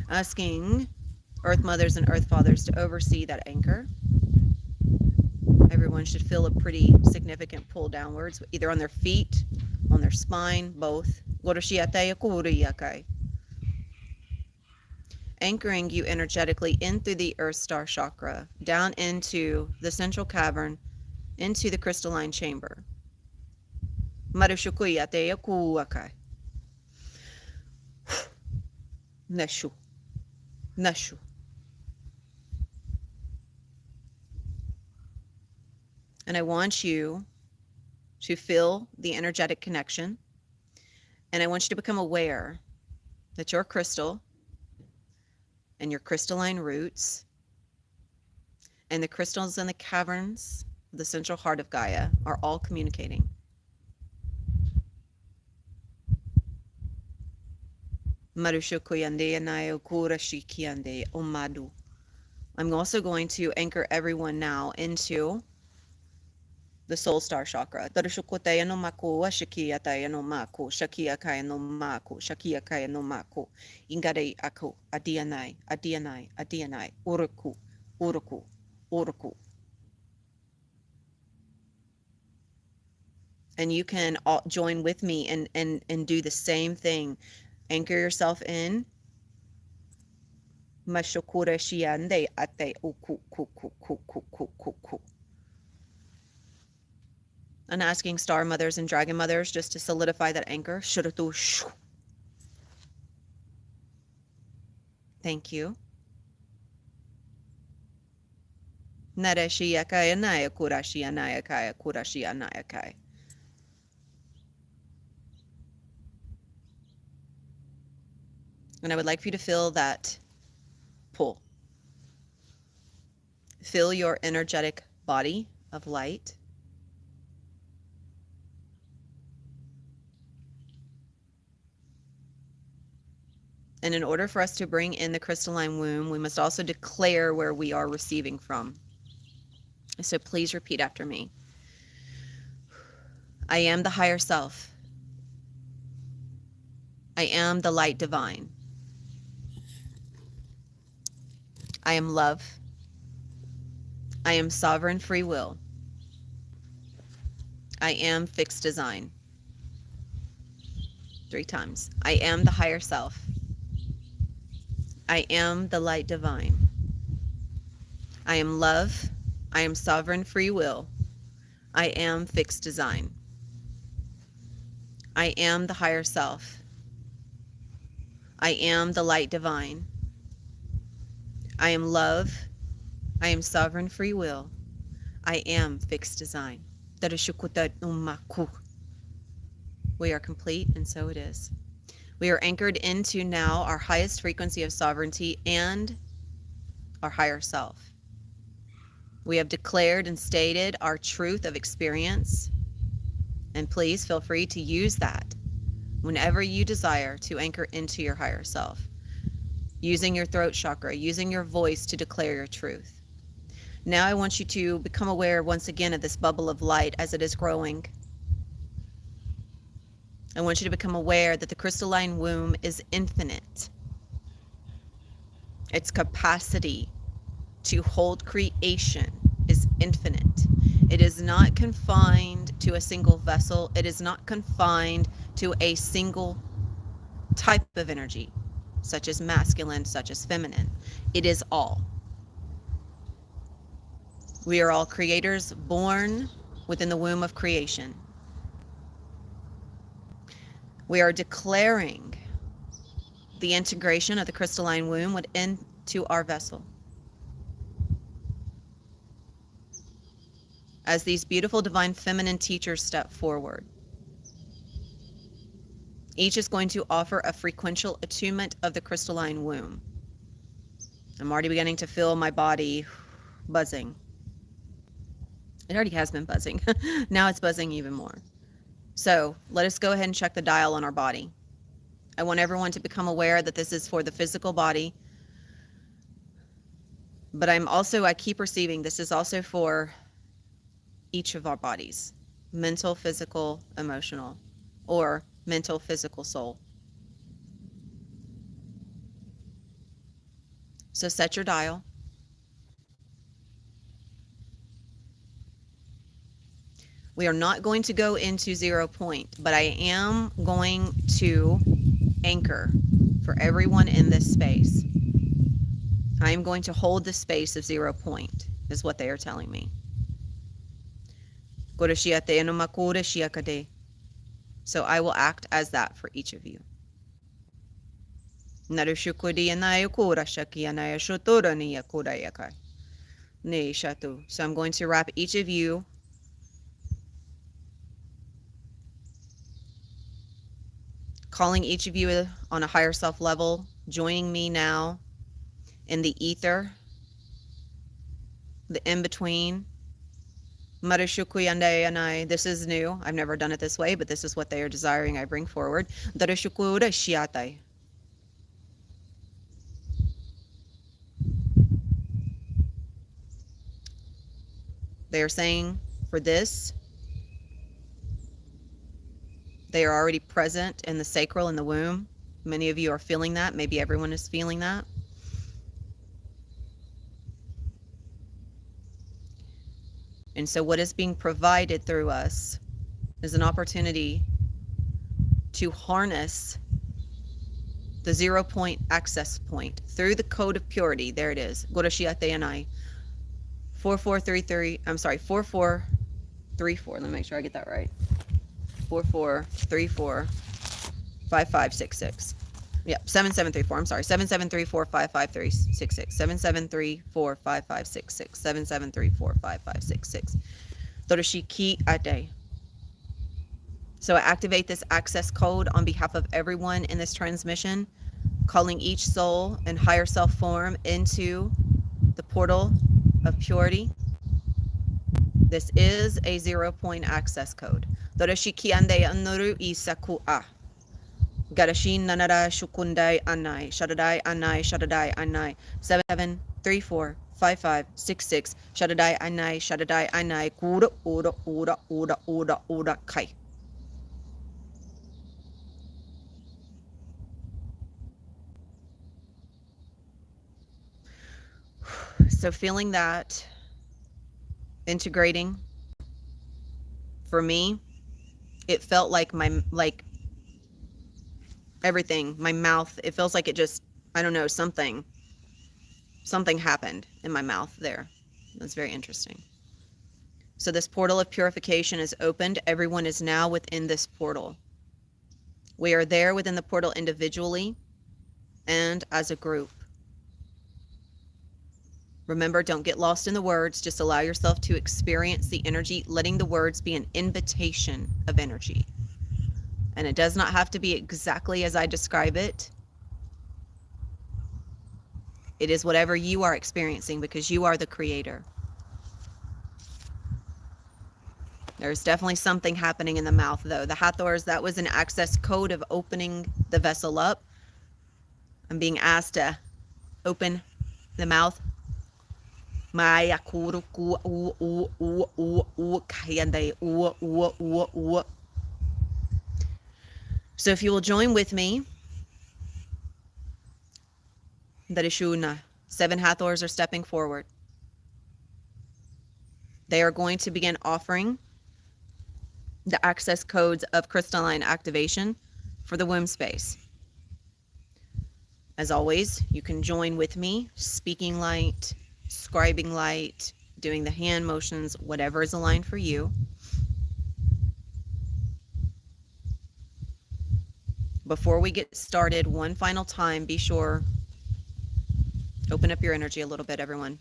Asking Earth Mothers and Earth Fathers to oversee that anchor. Everyone should feel a pretty significant pull downwards, either on their feet, on their spine, both. anchoring you energetically in through the Earth Star chakra, down into the central cavern, into the crystalline chamber. Marushukuya te yakuakai. Neshu. Neshu. And I want you to feel the energetic connection. And I want you to become aware that your crystal and your crystalline roots and the crystals in the caverns of the central heart of Gaia are all communicating. I'm also going to anchor everyone now into the soul star chakra. Ingare ako, Adonai, Adonai, Adonai, Uruku, Uruku, Uruku. And you can all join with me and do the same thing. Anchor yourself in. Mashokura shiande ate uku ku ku ku ku ku ku ku. And asking star mothers and dragon mothers just to solidify that anchor. Shuratu shu. Thank you. Nareshi yakaya naya kurashi anaya kaya kurashi anaya kai. And I would like for you to feel that pull. Feel your energetic body of light. And in order for us to bring in the crystalline womb, we must also declare where we are receiving from. So please repeat after me. I am the higher self. I am the light divine. I am love. I am sovereign free will. I am fixed design. 3 times. I am the higher self. I am the light divine. I am love. I am sovereign free will. I am fixed design. I am the higher self. I am the light divine. I am love. I am sovereign free will. I am fixed design. We are complete, and so it is. We are anchored into now our highest frequency of sovereignty and our higher self. We have declared and stated our truth of experience, and please feel free to use that whenever you desire to anchor into your higher self, using your throat chakra, using your voice to declare your truth. Now I want you to become aware once again of this bubble of light as it is growing. I want you to become aware that the crystalline womb is infinite. Its capacity to hold creation is infinite. It is not confined to a single vessel. It is not confined to a single type of energy, such as masculine, such as feminine. It is all. We are all creators born within the womb of creation. We are declaring the integration of the crystalline womb into our vessel. As these beautiful divine feminine teachers step forward, each is going to offer a frequential attunement of the crystalline womb. I'm already beginning to feel my body buzzing. It already has been buzzing. Now it's buzzing even more. So let us go ahead and check the dial on our body. I want everyone to become aware that this is for the physical body, but I keep receiving this is also for each of our bodies: mental, physical, emotional, or mental, physical, soul. So set your dial. We are not going to go into 0 point, but I am going to anchor for everyone in this space. I am going to hold the space of 0 point, is what they are telling me. So I will act as that for each of you. So I'm going to wrap each of you calling each of you on a higher self level, joining me now in the ether, the in-between. This is new. I've never done it this way, but this is what they are desiring I bring forward. They are saying for this, they are already present in the sacral, in the womb. Many of you are feeling that. Maybe everyone is feeling that. And so what is being provided through us is an opportunity to harness the 0 point access point through the code of purity. There it is. 4433. I'm sorry, 4434. Let me make sure I get that right. 4434 5566. Yep, 7734. I'm sorry, 7734 55366. 7734 5566. 7734 5566. Dorishiki Ade. So I activate this access code on behalf of everyone in this transmission, calling each soul and higher self form into the portal of purity. This is a 0 point access code. Dorishiki Ande Anuru Isaku A. Garashin Nanara Shukundai Anai Shadadai Anai Shadadai Anai 7734 5566 Shadadai Anai Kura Ura Kai. So feeling that integrating, for me, it felt like everything, my mouth, it feels like it just, I don't know, something happened in my mouth there. That's very interesting. So this portal of purification is opened. Everyone is now within this portal. We are there within the portal individually and as a group. Remember, don't get lost in the words. Just allow yourself to experience the energy, letting the words be an invitation of energy. And it does not have to be exactly as I describe it. It is whatever you are experiencing because you are the creator. There's definitely something happening in the mouth, though. The Hathors, that was an access code of opening the vessel up. I'm being asked to open the mouth. So if you will join with me, Darishuna, 7 Hathors are stepping forward. They are going to begin offering the access codes of crystalline activation for the womb space. As always, you can join with me, speaking light, scribing light, doing the hand motions, whatever is aligned for you. Before we get started, one final time, be sure, open up your energy a little bit, everyone.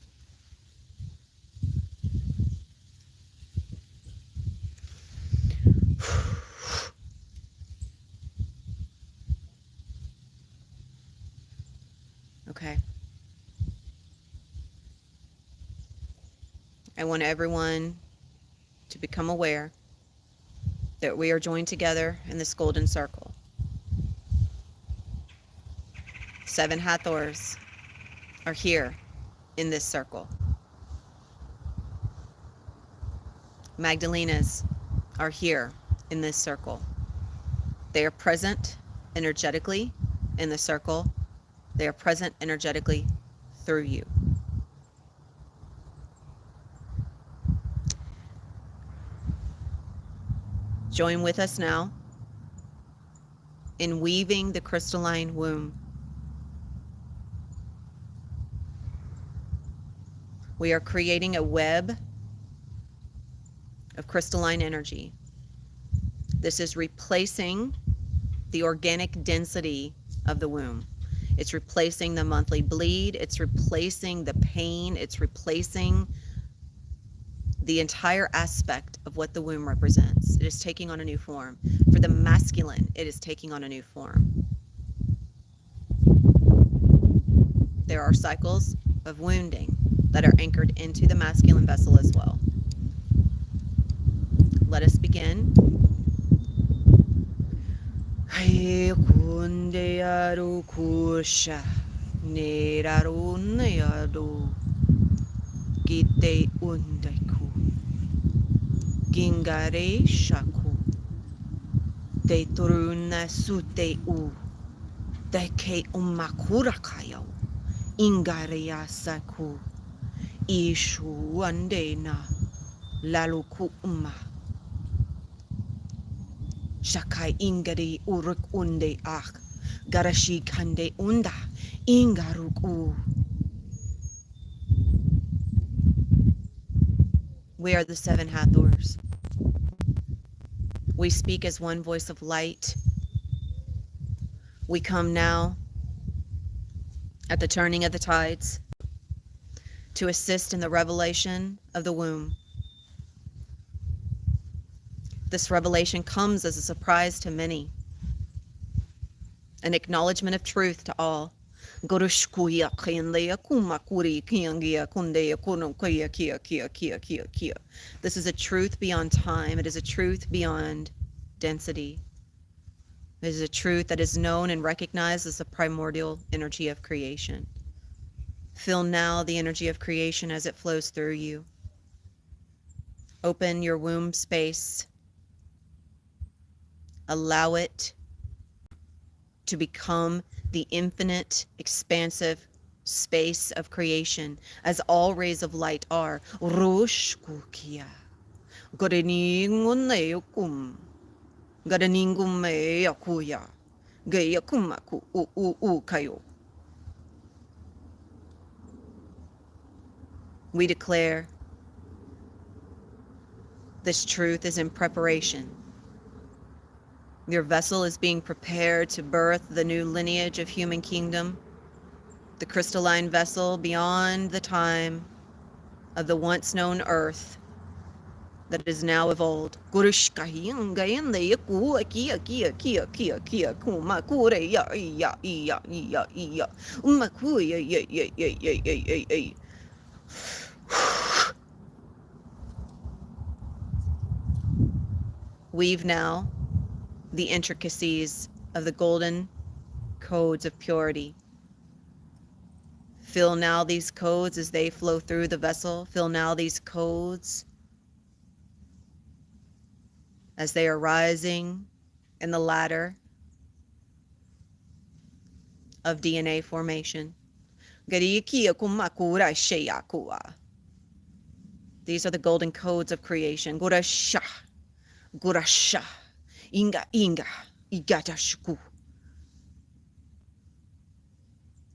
Okay. I want everyone to become aware that we are joined together in this golden circle. 7 Hathors are here in this circle. Magdalenas are here in this circle. They are present energetically in the circle. They are present energetically through you. Join with us now in weaving the crystalline womb. We are creating a web of crystalline energy. This is replacing the organic density of the womb. It's replacing the monthly bleed. It's replacing the pain. It's replacing the entire aspect of what the womb represents. It is taking on a new form. For the masculine, it is taking on a new form. There are cycles of wounding that are anchored into the masculine vessel as well. Let us begin. Gingare shaku de turuna sute u de ke umakura kayo ingaria saku ishu andena laluku umma shakai ingari uruk unde ach garashi kande unda ingaruk u. We are the 7 Hathors. We speak as one voice of light. We come now at the turning of the tides to assist in the revelation of the womb. This revelation comes as a surprise to many, an acknowledgement of truth to all. This is a truth beyond time. It is a truth beyond density. It is a truth that is known and recognized as the primordial energy of creation. Feel now the energy of creation as it flows through you. Open your womb space. Allow it to become the infinite, expansive space of creation, as all rays of light are. Roshkukia. Goreninguneokum. Garaningumeyakuya. Gayakumaku kayo. We declare this truth is in preparation. Your vessel is being prepared to birth the new lineage of human kingdom, the crystalline vessel beyond the time of the once known earth that is now evolved. Weave now the intricacies of the golden codes of purity. Feel now these codes as they flow through the vessel. Feel now these codes as they are rising in the ladder of DNA formation. These are the golden codes of creation. Gurasha, Gurasha, Inga, Igatashku.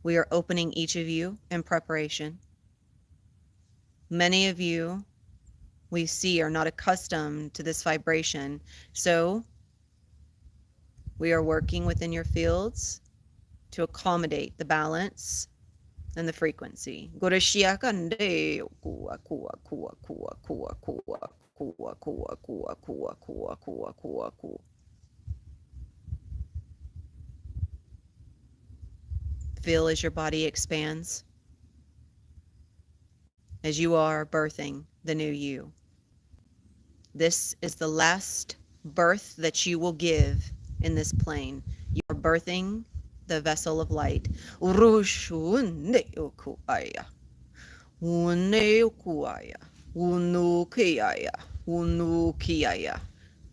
We are opening each of you in preparation. Many of you we see are not accustomed to this vibration, so we are working within your fields to accommodate the balance and the frequency. Feel as your body expands, as you are birthing the new you. This is the last birth that you will give in this plane. You are birthing the vessel of light.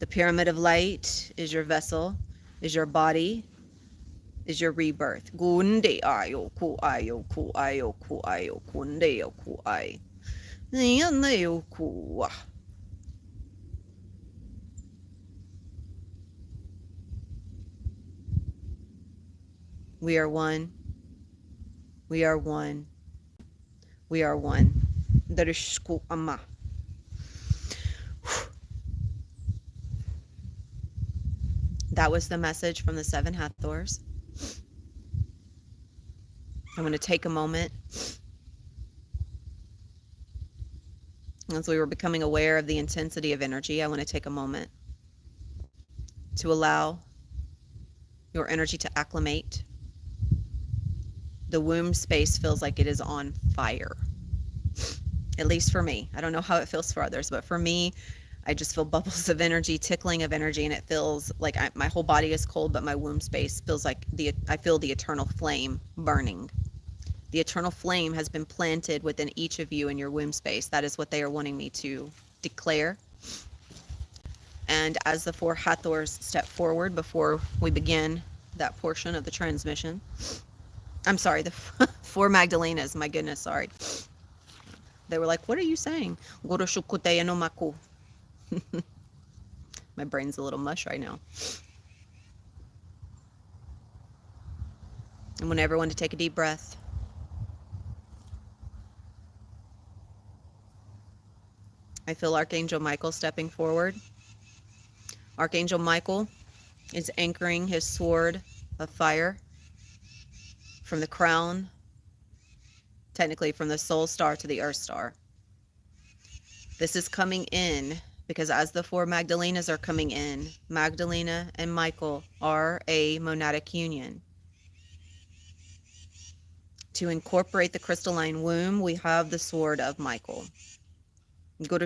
The pyramid of light is your vessel, is your body, is your rebirth. We are one. We are one. We are one. That was the message from the 7 Hathors. I'm going to take a moment as we were becoming aware of the intensity of energy. I want to take a moment to allow your energy to acclimate. The womb space feels like it is on fire, at least for me. I don't know how it feels for others, but for me, I just feel bubbles of energy, tickling of energy, and it feels like my whole body is cold, but my womb space feels like I feel the eternal flame burning. The eternal flame has been planted within each of you in your womb space. That is what they are wanting me to declare. And as the 4 Hathors step forward before we begin that portion of the transmission, I'm sorry, the 4 Magdalenas, my goodness, sorry. They were like, what are you saying? My brain's a little mush right now. I want everyone to take a deep breath. I feel Archangel Michael stepping forward. Archangel Michael is anchoring his sword of fire from the crown, technically from the soul star to the earth star. This is coming in because as the 4 Magdalenas are coming in, Magdalena and Michael are a monadic union. To incorporate the crystalline womb, we have the sword of Michael. I'm going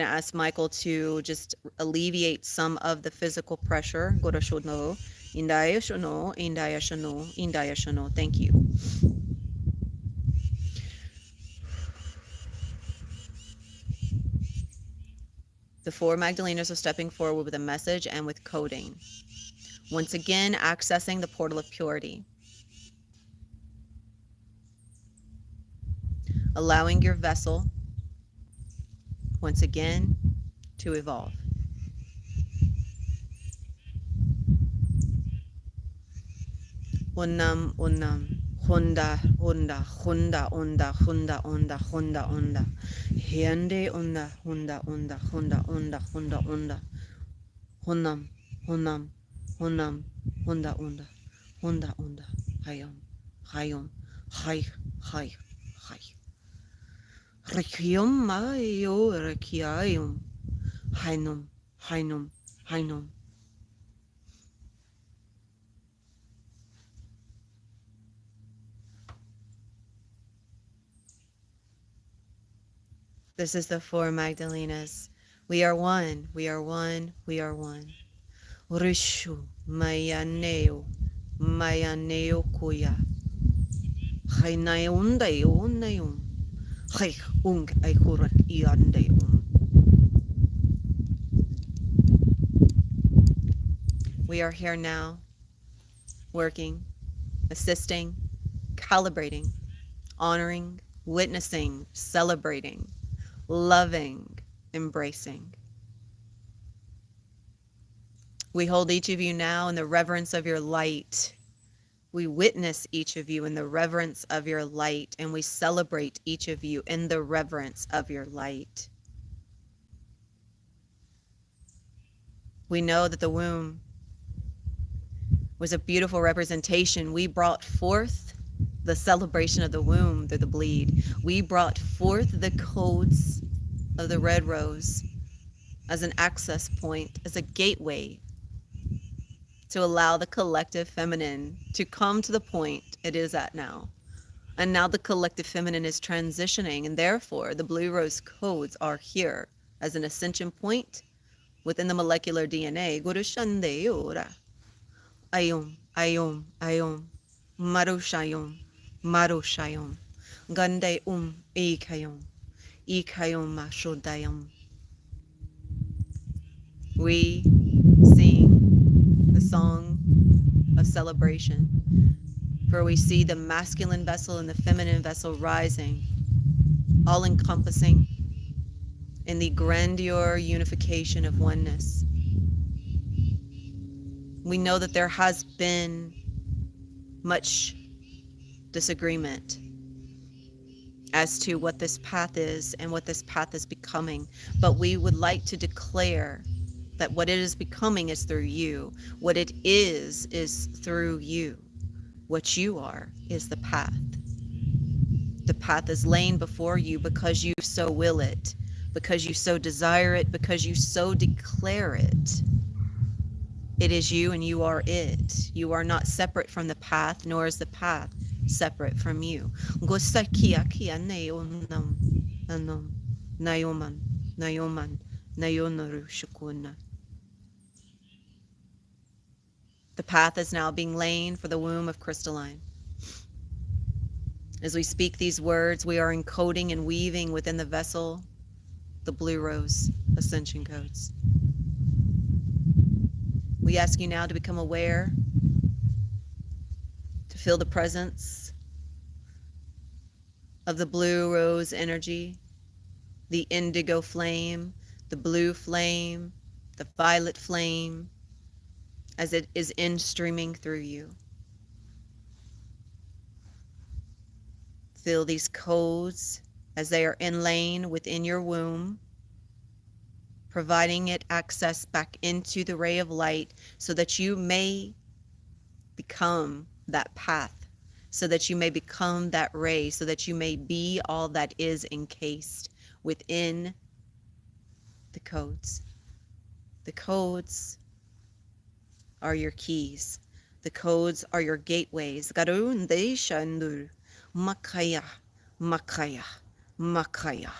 to ask Michael to just alleviate some of the physical pressure. Thank you. The 4 Magdalenas are stepping forward with a message and with coding. Once again, accessing the portal of purity. Allowing your vessel, once again, to evolve. Unam, Honda, Honda, Honda, Honda, Honda, Honda, Honda, Honda. Hiende, Honda, Honda, Honda, Honda, Honda, Honda, Honda. Honam, Honam, Honam, Honda, Honda, Honda, Honda. Hayom, Hayom, Hay, Hay, Hay. Rekium, Mayo, Rekiayum. Hainum, Hainum, Hainum. This is the 4 Magdalenas. We are one, we are one, we are one. Rishu, Mayaneo, Mayaneo Kuya. Hainaeundaeum, Naeum. Haik ung Aihurak Iandeum. We are here now, working, assisting, calibrating, honoring, witnessing, celebrating, loving, embracing. We hold each of you now in the reverence of your light. We witness each of you in the reverence of your light, and we celebrate each of you in the reverence of your light. We know that the womb was a beautiful representation. We brought forth the celebration of the womb through the bleed. We brought forth the codes of the red rose as an access point, as a gateway to allow the collective feminine to come to the point it is at now. And now the collective feminine is transitioning, and therefore the blue rose codes are here as an ascension point within the molecular DNA. Guru Shande Ora. Ayom, Ayom, Ayom, Marushayom, Marushayom, Gande Ikayom, Ikayom Mashodayom. We sing the song of celebration, for we see the masculine vessel and the feminine vessel rising, all encompassing in the grandeur unification of oneness. We know that there has been much disagreement as to what this path is and what this path is becoming. But we would like to declare that what it is becoming is through you. What it is through you. What you are is the path. The path is laying before you because you so will it, because you so desire it, because you so declare it. It is you and you are it. You are not separate from the path, nor is the path separate from you. The path is now being laid for the womb of crystalline. As we speak these words, we are encoding and weaving within the vessel the blue rose ascension codes. We ask you now to become aware, to feel the presence of the blue rose energy, the indigo flame, the blue flame, the violet flame, as it is in-streaming through you. Feel these codes as they are inlaid within your womb, providing it access back into the ray of light so that you may become that path, so that you may become that ray, so that you may be all that is encased within the codes. The codes are your keys. The codes are your gateways. Garunde Shandur, Makaya, Makaya, Makaya.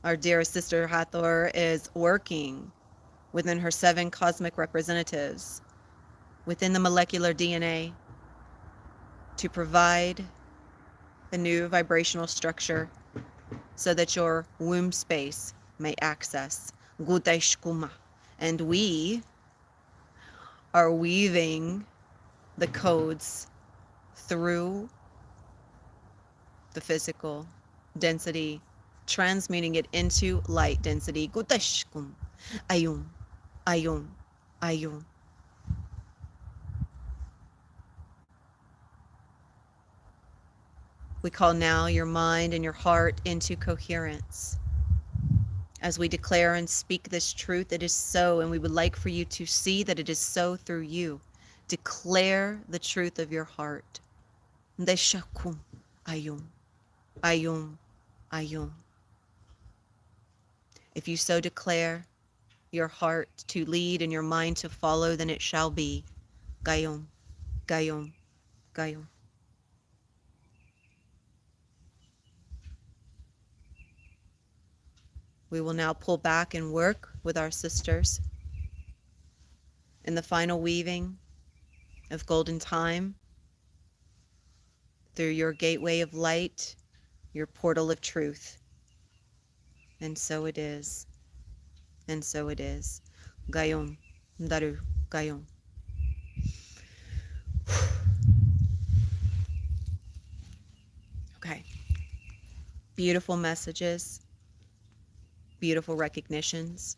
Our dear sister Hathor is working within her 7 cosmic representatives, within the molecular DNA, to provide a new vibrational structure so that your womb space may access Gutaishkuma. And we are weaving the codes through the physical density, transmuting it into light density. Gutaishkum, ayum, ayum, ayum. We call now your mind and your heart into coherence. As we declare and speak this truth, it is so, and we would like for you to see that it is so through you. Declare the truth of your heart. Deshakum, ayum, ayum, ayum. If you so declare your heart to lead and your mind to follow, then it shall be. Gayum, gayum, gayum. We will now pull back and work with our sisters in the final weaving of golden time through your gateway of light, your portal of truth. And so it is. And so it is. Gayom, Daru, Gayom. Okay. Beautiful messages. Beautiful recognitions.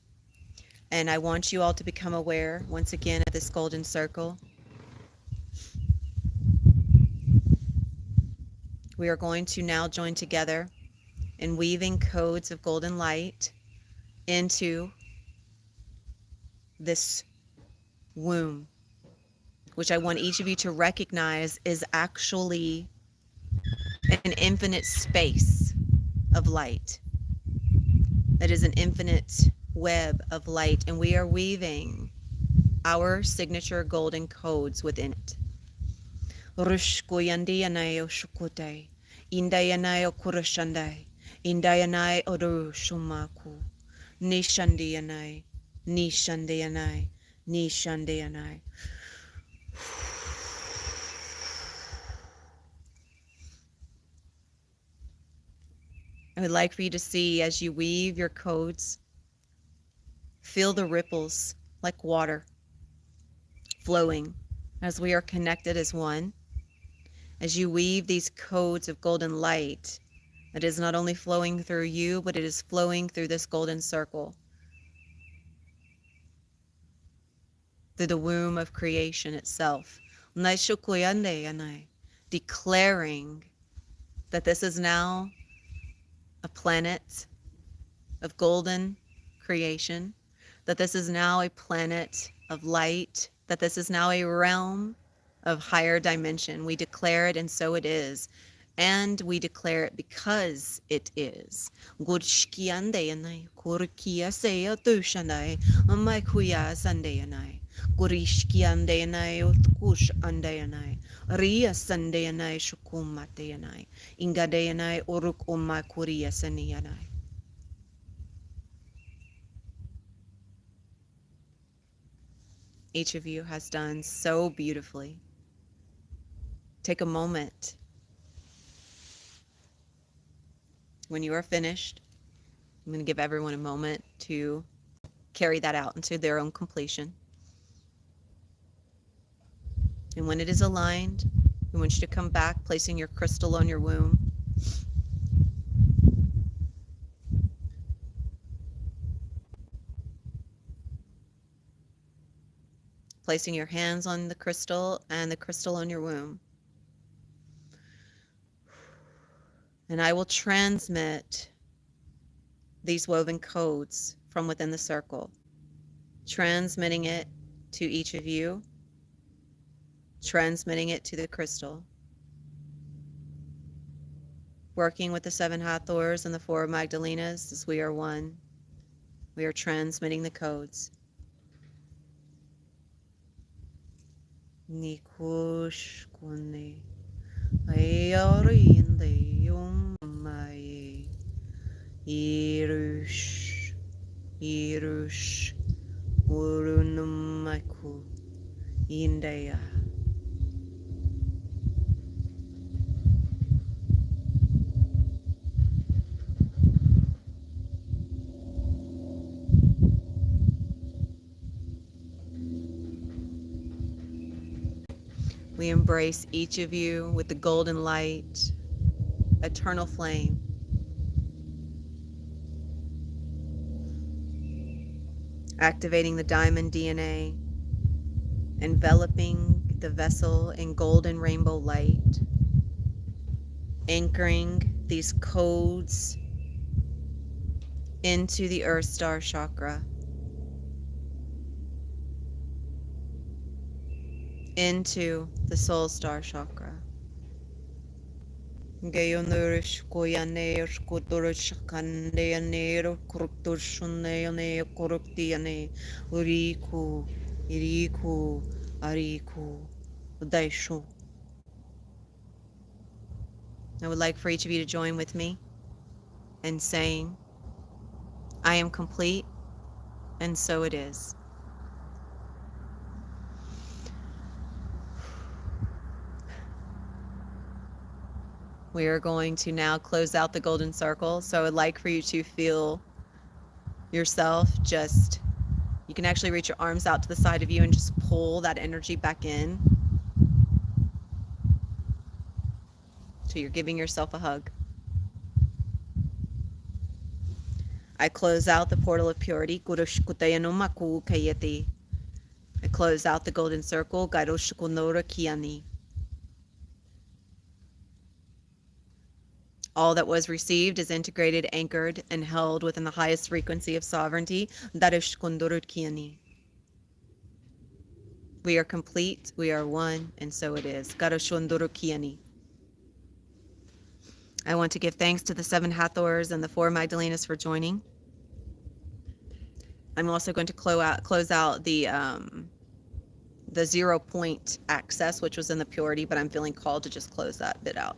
And I want you all to become aware once again of this golden circle. We are going to now join together in weaving codes of golden light into this womb, which I want each of you to recognize is actually an infinite space of light. It is an infinite web of light, and we are weaving our signature golden codes within it. Rushkoyandianayo shukute, indayanayo kurashandai, indayanai odu shumaku, nishandiyanai, nishandiyanai, nishandiyanai. I would like for you to see as you weave your codes, feel the ripples like water flowing as we are connected as one. As you weave these codes of golden light, it is not only flowing through you, but it is flowing through this golden circle, through the womb of creation itself. declaring that this is now a planet of golden creation, that this is now a planet of light, that this is now a realm of higher dimension. We declare it, and so it is. And we declare it because it is. Gurshkiandayanai, Kurkiasea Dushanai, Amaikuya Sandayanai, Gurishkiandayanai, Utkush Andayanai, Ria Sandayanai, Shukumatayanai, Ingadayanai, Uruk Umakuria Saniyanai. Each of you has done so beautifully. Take a moment. When you are finished, I'm going to give everyone a moment to carry that out into their own completion. And when it is aligned, we want you to come back, placing your crystal on your womb. Placing your hands on the crystal and the crystal on your womb. And I will transmit these woven codes from within the circle, transmitting it to each of you, transmitting it to the crystal, working with the 7 Hathors and the 4 Magdalenas as we are one. We are transmitting the codes. Nikush kune ayari inde yumai irush urunumaku indaya. We embrace each of you with the golden light, eternal flame. Activating the diamond DNA, enveloping the vessel in golden rainbow light, anchoring these codes into the Earth Star Chakra, into the Soul Star Chakra. Gayonurish Koyanesh Koturish Kandeyanero Kurukturshunayane Kuruktiane Uriku Iriku Ariku Daishu. I would like for each of you to join with me in saying, I am complete, and so it is. We are going to now close out the golden circle. So I would like for you to feel yourself just, you can actually reach your arms out to the side of you and just pull that energy back in. So you're giving yourself a hug. I close out the portal of purity. I close out the golden circle. All that was received is integrated, anchored, and held within the highest frequency of sovereignty. We are complete, we are one, and so it is. I want to give thanks to the 7 Hathors and the 4 Magdalenas for joining. I'm also going to close out the 0 point access, which was in the purity, but I'm feeling called to just close that bit out.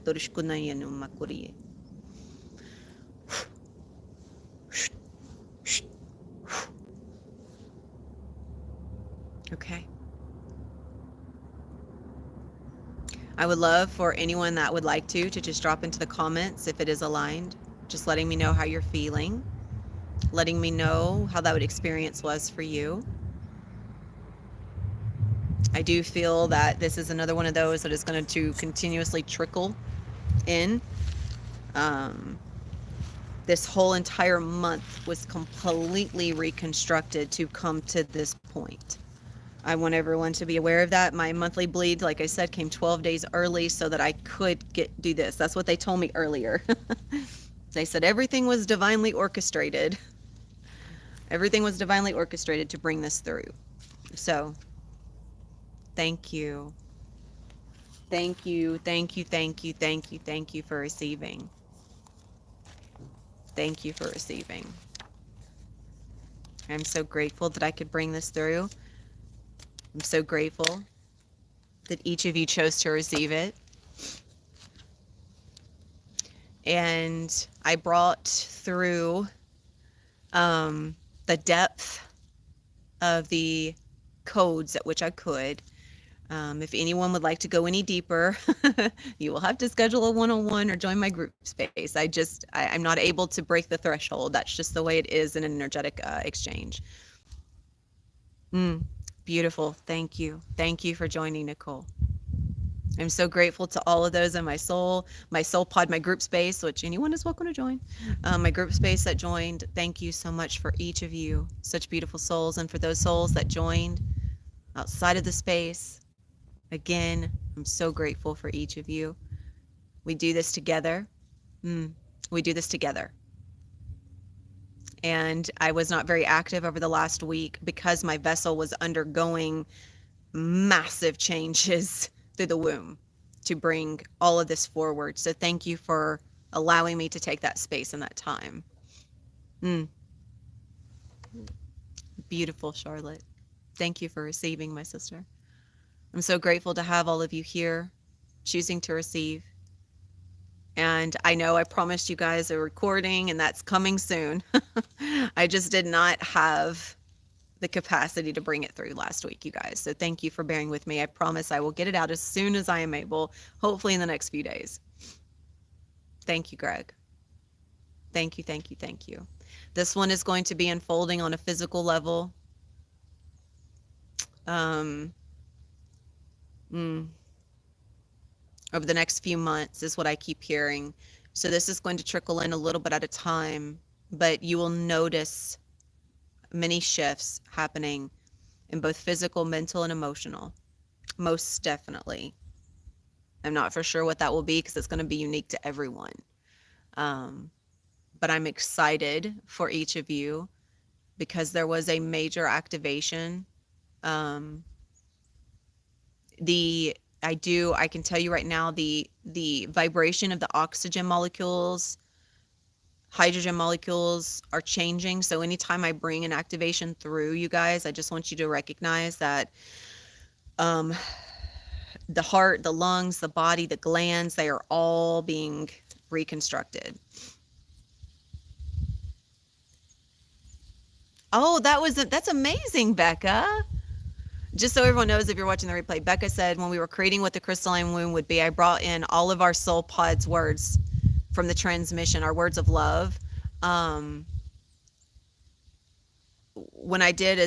Okay. I would love for anyone that would like to just drop into the comments if it is aligned, just letting me know how you're feeling, letting me know how that experience was for you. I do feel that this is another one of those that is going to continuously trickle in. This whole entire month was completely reconstructed to come to this point. I want everyone to be aware of that. My monthly bleed, like I said, came 12 days early so that I could do this. That's what they told me earlier. They said everything was divinely orchestrated. Everything was divinely orchestrated to bring this through. So, thank you. Thank you, thank you, thank you, thank you, thank you for receiving. Thank you for receiving. I'm so grateful that I could bring this through. I'm so grateful that each of you chose to receive it. And I brought through the depth of the codes at which I could. If anyone would like to go any deeper, you will have to schedule a one-on-one or join my group space. I'm not able to break the threshold. That's just the way it is in an energetic exchange. Beautiful. Thank you. Thank you for joining, Nicole. I'm so grateful to all of those in my soul pod, my group space, which anyone is welcome to join. My group space that joined. Thank you so much for each of you. Such beautiful souls. And for those souls that joined outside of the space, again, I'm so grateful for each of you. We do this together. We do this together. And I was not very active over the last week because my vessel was undergoing massive changes through the womb to bring all of this forward. So thank you for allowing me to take that space and that time. Beautiful, Charlotte. Thank you for receiving, my sister. I'm so grateful to have all of you here choosing to receive. And I know I promised you guys a recording, and that's coming soon. I just did not have the capacity to bring it through last week, you guys. So thank you for bearing with me. I promise I will get it out as soon as I am able, hopefully in the next few days. Thank you, Greg. Thank you, thank you, thank you. This one is going to be unfolding on a physical level. Over the next few months is what I keep hearing. So this is going to trickle in a little bit at a time, but you will notice many shifts happening in both physical, mental, and emotional. Most definitely. I'm not for sure what that will be because it's going to be unique to everyone. But I'm excited for each of you because there was a major activation. I can tell you right now, the vibration of the oxygen molecules, hydrogen molecules are changing. So anytime I bring an activation through, you guys, I just want you to recognize that the heart, the lungs, the body, the glands, they are all being reconstructed. Oh, that's amazing, Becca. Just so everyone knows, if you're watching the replay, Becca said when we were creating what the crystalline womb would be, I brought in all of our soul pods words from the transmission, our words of love. When I did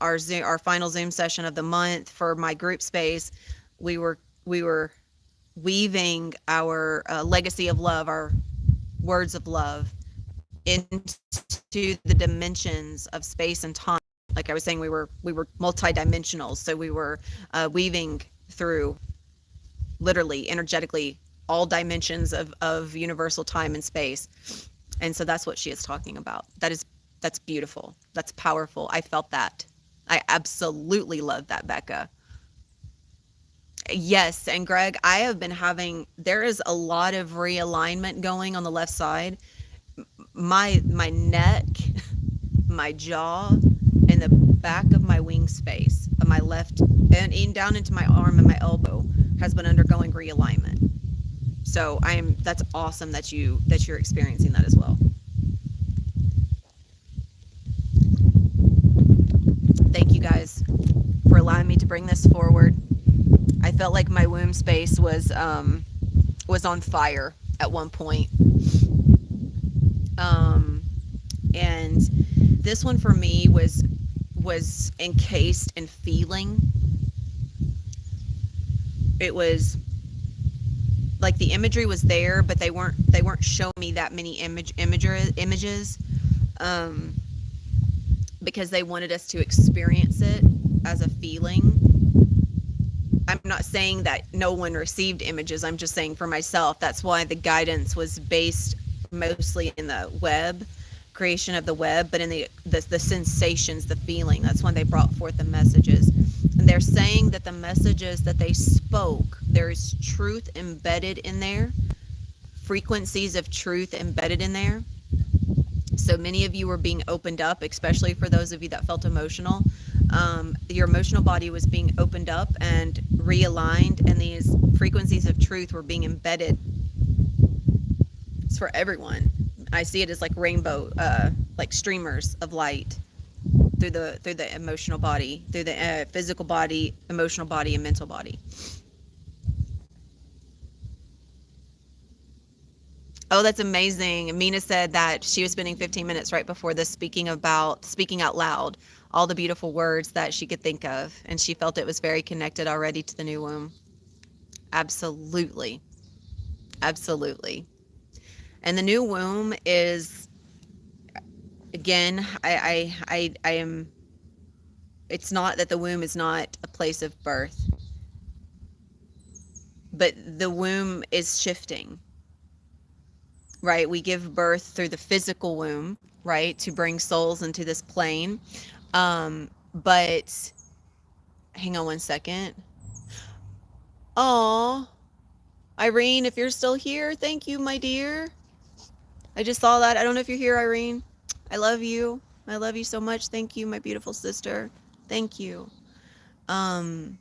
our final Zoom session of the month for my group space, we were weaving our legacy of love, our words of love, into the dimensions of space and time. Like I was saying, we were multidimensional, so we were weaving through, literally, energetically, all dimensions of universal time and space. And so that's what she is talking about. That's beautiful. That's powerful. I felt that. I absolutely love that, Becca. Yes, and Greg, I have been there is a lot of realignment going on the left side. My neck, my jaw, and the back of my wing space of my left, and even down into my arm and my elbow, has been undergoing realignment. So that's awesome that you're experiencing that as well. Thank you guys for allowing me to bring this forward. I felt like my womb space was on fire at one point. And this one for me was encased in feeling. It was like the imagery was there, but they weren't showing me that many images because they wanted us to experience it as a feeling. I'm not saying that no one received images. I'm just saying for myself, that's why the guidance was based mostly in the web, creation of the web, but in the sensations, the feeling. That's when they brought forth the messages. And they're saying that the messages that they spoke, there's truth embedded in there, frequencies of truth embedded in there. So many of you were being opened up, especially for those of you that felt emotional. Your emotional body was being opened up and realigned, and these frequencies of truth were being embedded. It's for everyone. I see it as like rainbow, like streamers of light through the emotional body, through the physical body, emotional body, and mental body. Oh, that's amazing. Mina said that she was spending 15 minutes right before this speaking out loud all the beautiful words that she could think of, and she felt it was very connected already to the new womb. Absolutely. Absolutely. And the new womb is, again, I am, it's not that the womb is not a place of birth, but the womb is shifting. Right? We give birth through the physical womb, right? To bring souls into this plane. But hang on one second. Oh, Irene, if you're still here, thank you, my dear. I just saw that. I don't know if you're here, Irene. I love you. I love you so much. Thank you, my beautiful sister. Thank you. By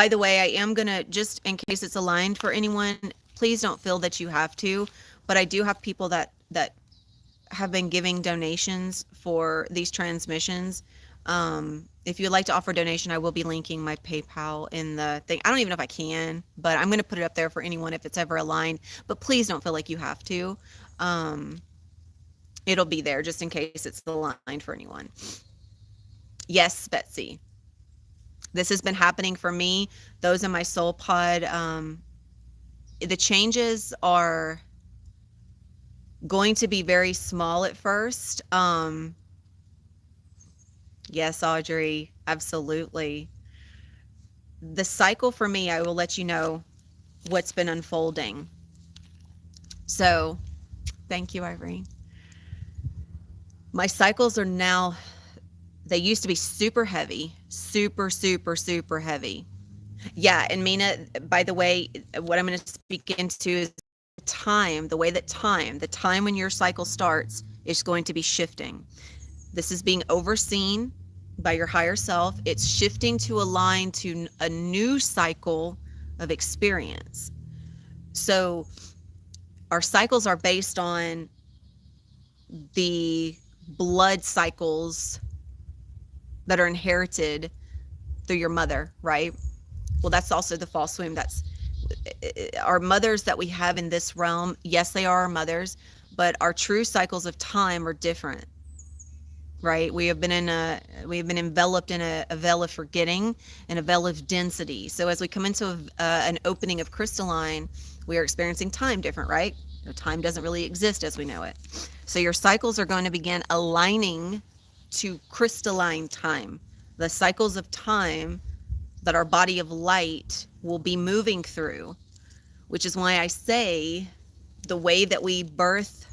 the way, I am gonna, just in case it's aligned for anyone, please don't feel that you have to, but I do have people that have been giving donations for these transmissions. If you'd like to offer a donation, I will be linking my PayPal in the thing. I don't even know if I can, but I'm going to put it up there for anyone if it's ever aligned. But please don't feel like you have to. It'll be there just in case it's aligned for anyone. Yes, Betsy. This has been happening for me. Those in my soul pod, the changes are going to be very small at first. Yes, Audrey, absolutely. The cycle for me, I will let you know what's been unfolding. So, thank you, Irene. My cycles are now, they used to be super heavy, super, super, super heavy. Yeah, and Mina, by the way, what I'm going to speak into is time, the way that the time when your cycle starts is going to be shifting. This is being overseen by your higher self. It's shifting to align to a new cycle of experience. So our cycles are based on the blood cycles that are inherited through your mother, right? Well, that's also the false womb. That's our mothers that we have in this realm. Yes, they are our mothers, but our true cycles of time are different, right? We have been enveloped in a veil of forgetting and a veil of density. So as we come into an opening of crystalline, we are experiencing time different, right? Time doesn't really exist as we know it. So your cycles are going to begin aligning to crystalline time, the cycles of time that our body of light will be moving through, which is why I say the way that we birth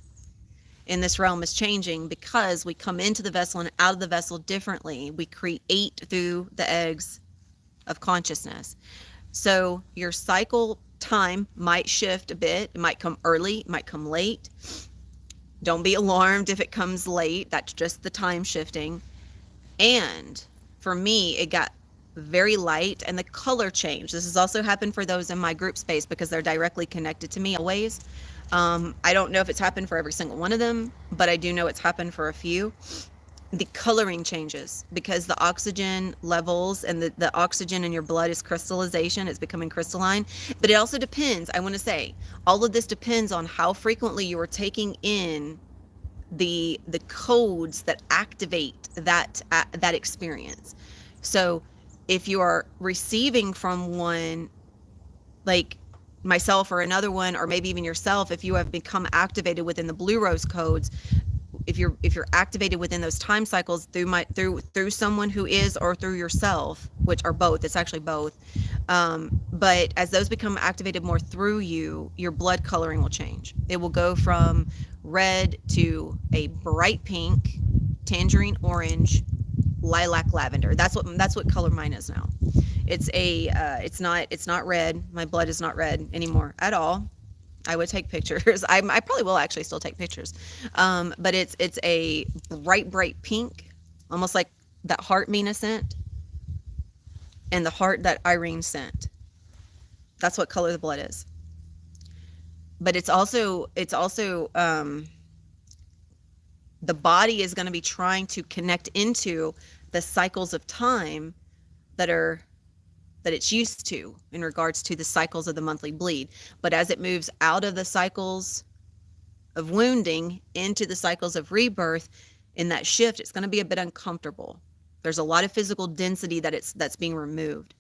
in this realm is changing, because we come into the vessel and out of the vessel differently. We create through the eggs of consciousness. So your cycle time might shift a bit. It might come early, it might come late. Don't be alarmed if it comes late. That's just the time shifting. And for me, it got very light and the color change. This has also happened for those in my group space because they're directly connected to me always. I don't know if it's happened for every single one of them, but I do know it's happened for a few. The coloring changes because the oxygen levels and the oxygen in your blood is crystallization. It's becoming crystalline. But it also depends, I want to say, all of this depends on how frequently you are taking in the codes that activate that experience. So if you are receiving from one, like myself or another one, or maybe even yourself, if you have become activated within the blue rose codes, if you're activated within those time cycles through someone who is, or through yourself, which are both, it's actually both. But as those become activated more through you, your blood coloring will change. It will go from red to a bright pink, tangerine orange, lilac, lavender. That's what color mine is now. It's not red. My blood is not red anymore at all. I would take pictures. I probably will actually still take pictures. But it's a bright pink, almost like that heart Mina scent, and the heart that Irene sent. That's what color the blood is. But it's also the body is going to be trying to connect into the cycles of time that it's used to in regards to the cycles of the monthly bleed. But as it moves out of the cycles of wounding into the cycles of rebirth, in that shift, it's going to be a bit uncomfortable. There's a lot of physical density that's being removed.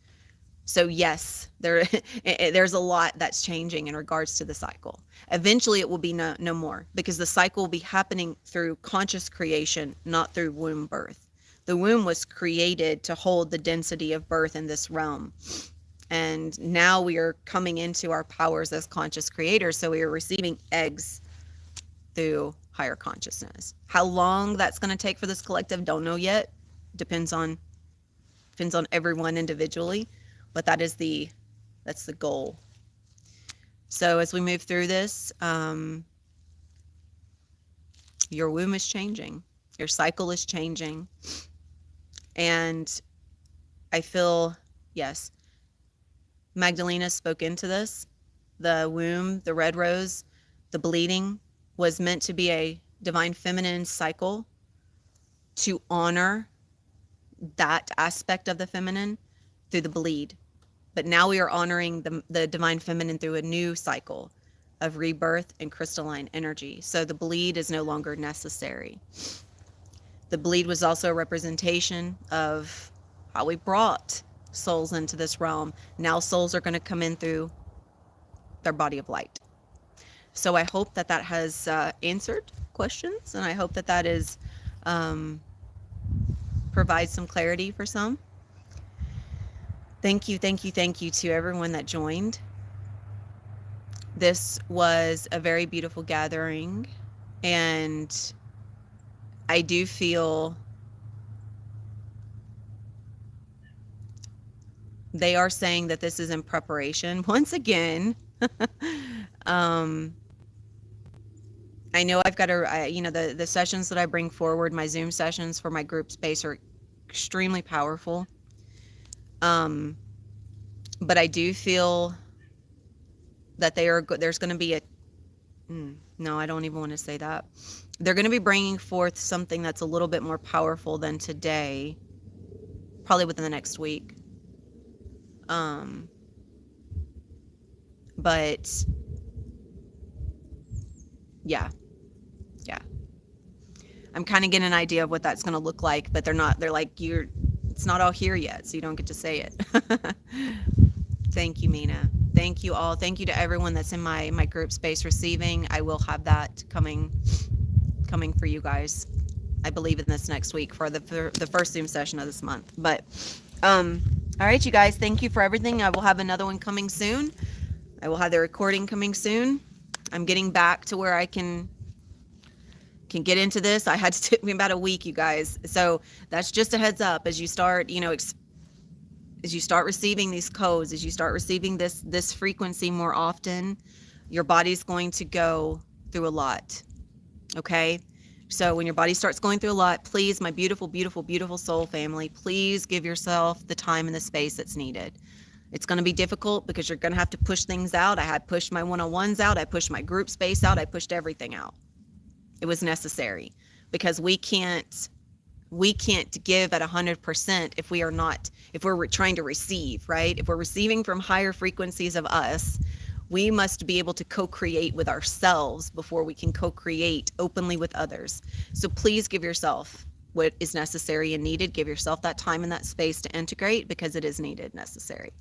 So yes, there's a lot that's changing in regards to the cycle. Eventually it will be no more, because the cycle will be happening through conscious creation, not through womb birth. The womb was created to hold the density of birth in this realm. And now we are coming into our powers as conscious creators. So we are receiving eggs through higher consciousness. How long that's going to take for this collective, don't know yet. Depends on everyone individually, but that's the goal. So as we move through this, your womb is changing. Your cycle is changing. And I feel, yes, Magdalena spoke into this. The womb, the red rose, the bleeding was meant to be a divine feminine cycle to honor that aspect of the feminine through the bleed. But now we are honoring the divine feminine through a new cycle of rebirth and crystalline energy. So the bleed is no longer necessary. The bleed was also a representation of how we brought souls into this realm. Now souls are going to come in through their body of light. So I hope that has answered questions, and I hope that is provides some clarity for some. Thank you to everyone that joined. This was a very beautiful gathering, and I do feel they are saying that this is in preparation. Once again, I know I've got the sessions that I bring forward, my Zoom sessions for my group space are extremely powerful. But I do feel that there's going to be no, I don't even want to say that. They're going to be bringing forth something that's a little bit more powerful than today, probably within the next week. But yeah. I'm kind of getting an idea of what that's going to look like, but they're like, it's not all here yet, so you don't get to say it. Thank you, Mina. Thank you all. Thank you to everyone that's in my group space receiving. I will have that coming for you guys. I believe in this next week for the first Zoom session of this month. But all right, you guys, thank you for everything. I will have another one coming soon. I will have the recording coming soon. I'm getting back to where I can get into this. I had to take me about a week, you guys. So that's just a heads up as you start, as you start receiving these codes, as you start receiving this frequency more often, your body's going to go through a lot. Okay? So when your body starts going through a lot, please, my beautiful, beautiful, beautiful soul family, please give yourself the time and the space that's needed. It's going to be difficult because you're going to have to push things out. I had pushed my one-on-ones out. I pushed my group space out. I pushed everything out. It was necessary because we can't give at 100% if we're trying to receive, right? If we're receiving from higher frequencies of us, we must be able to co-create with ourselves before we can co-create openly with others. So please give yourself what is necessary and needed. Give yourself that time and that space to integrate because it is needed, necessary.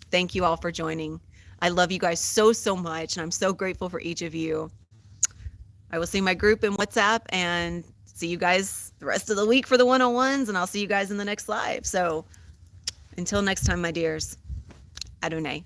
Thank you all for joining. I love you guys so, so much, and I'm so grateful for each of you. I will see my group in WhatsApp and see you guys the rest of the week for the one-on-ones, and I'll see you guys in the next live. So until next time, my dears, Adonai.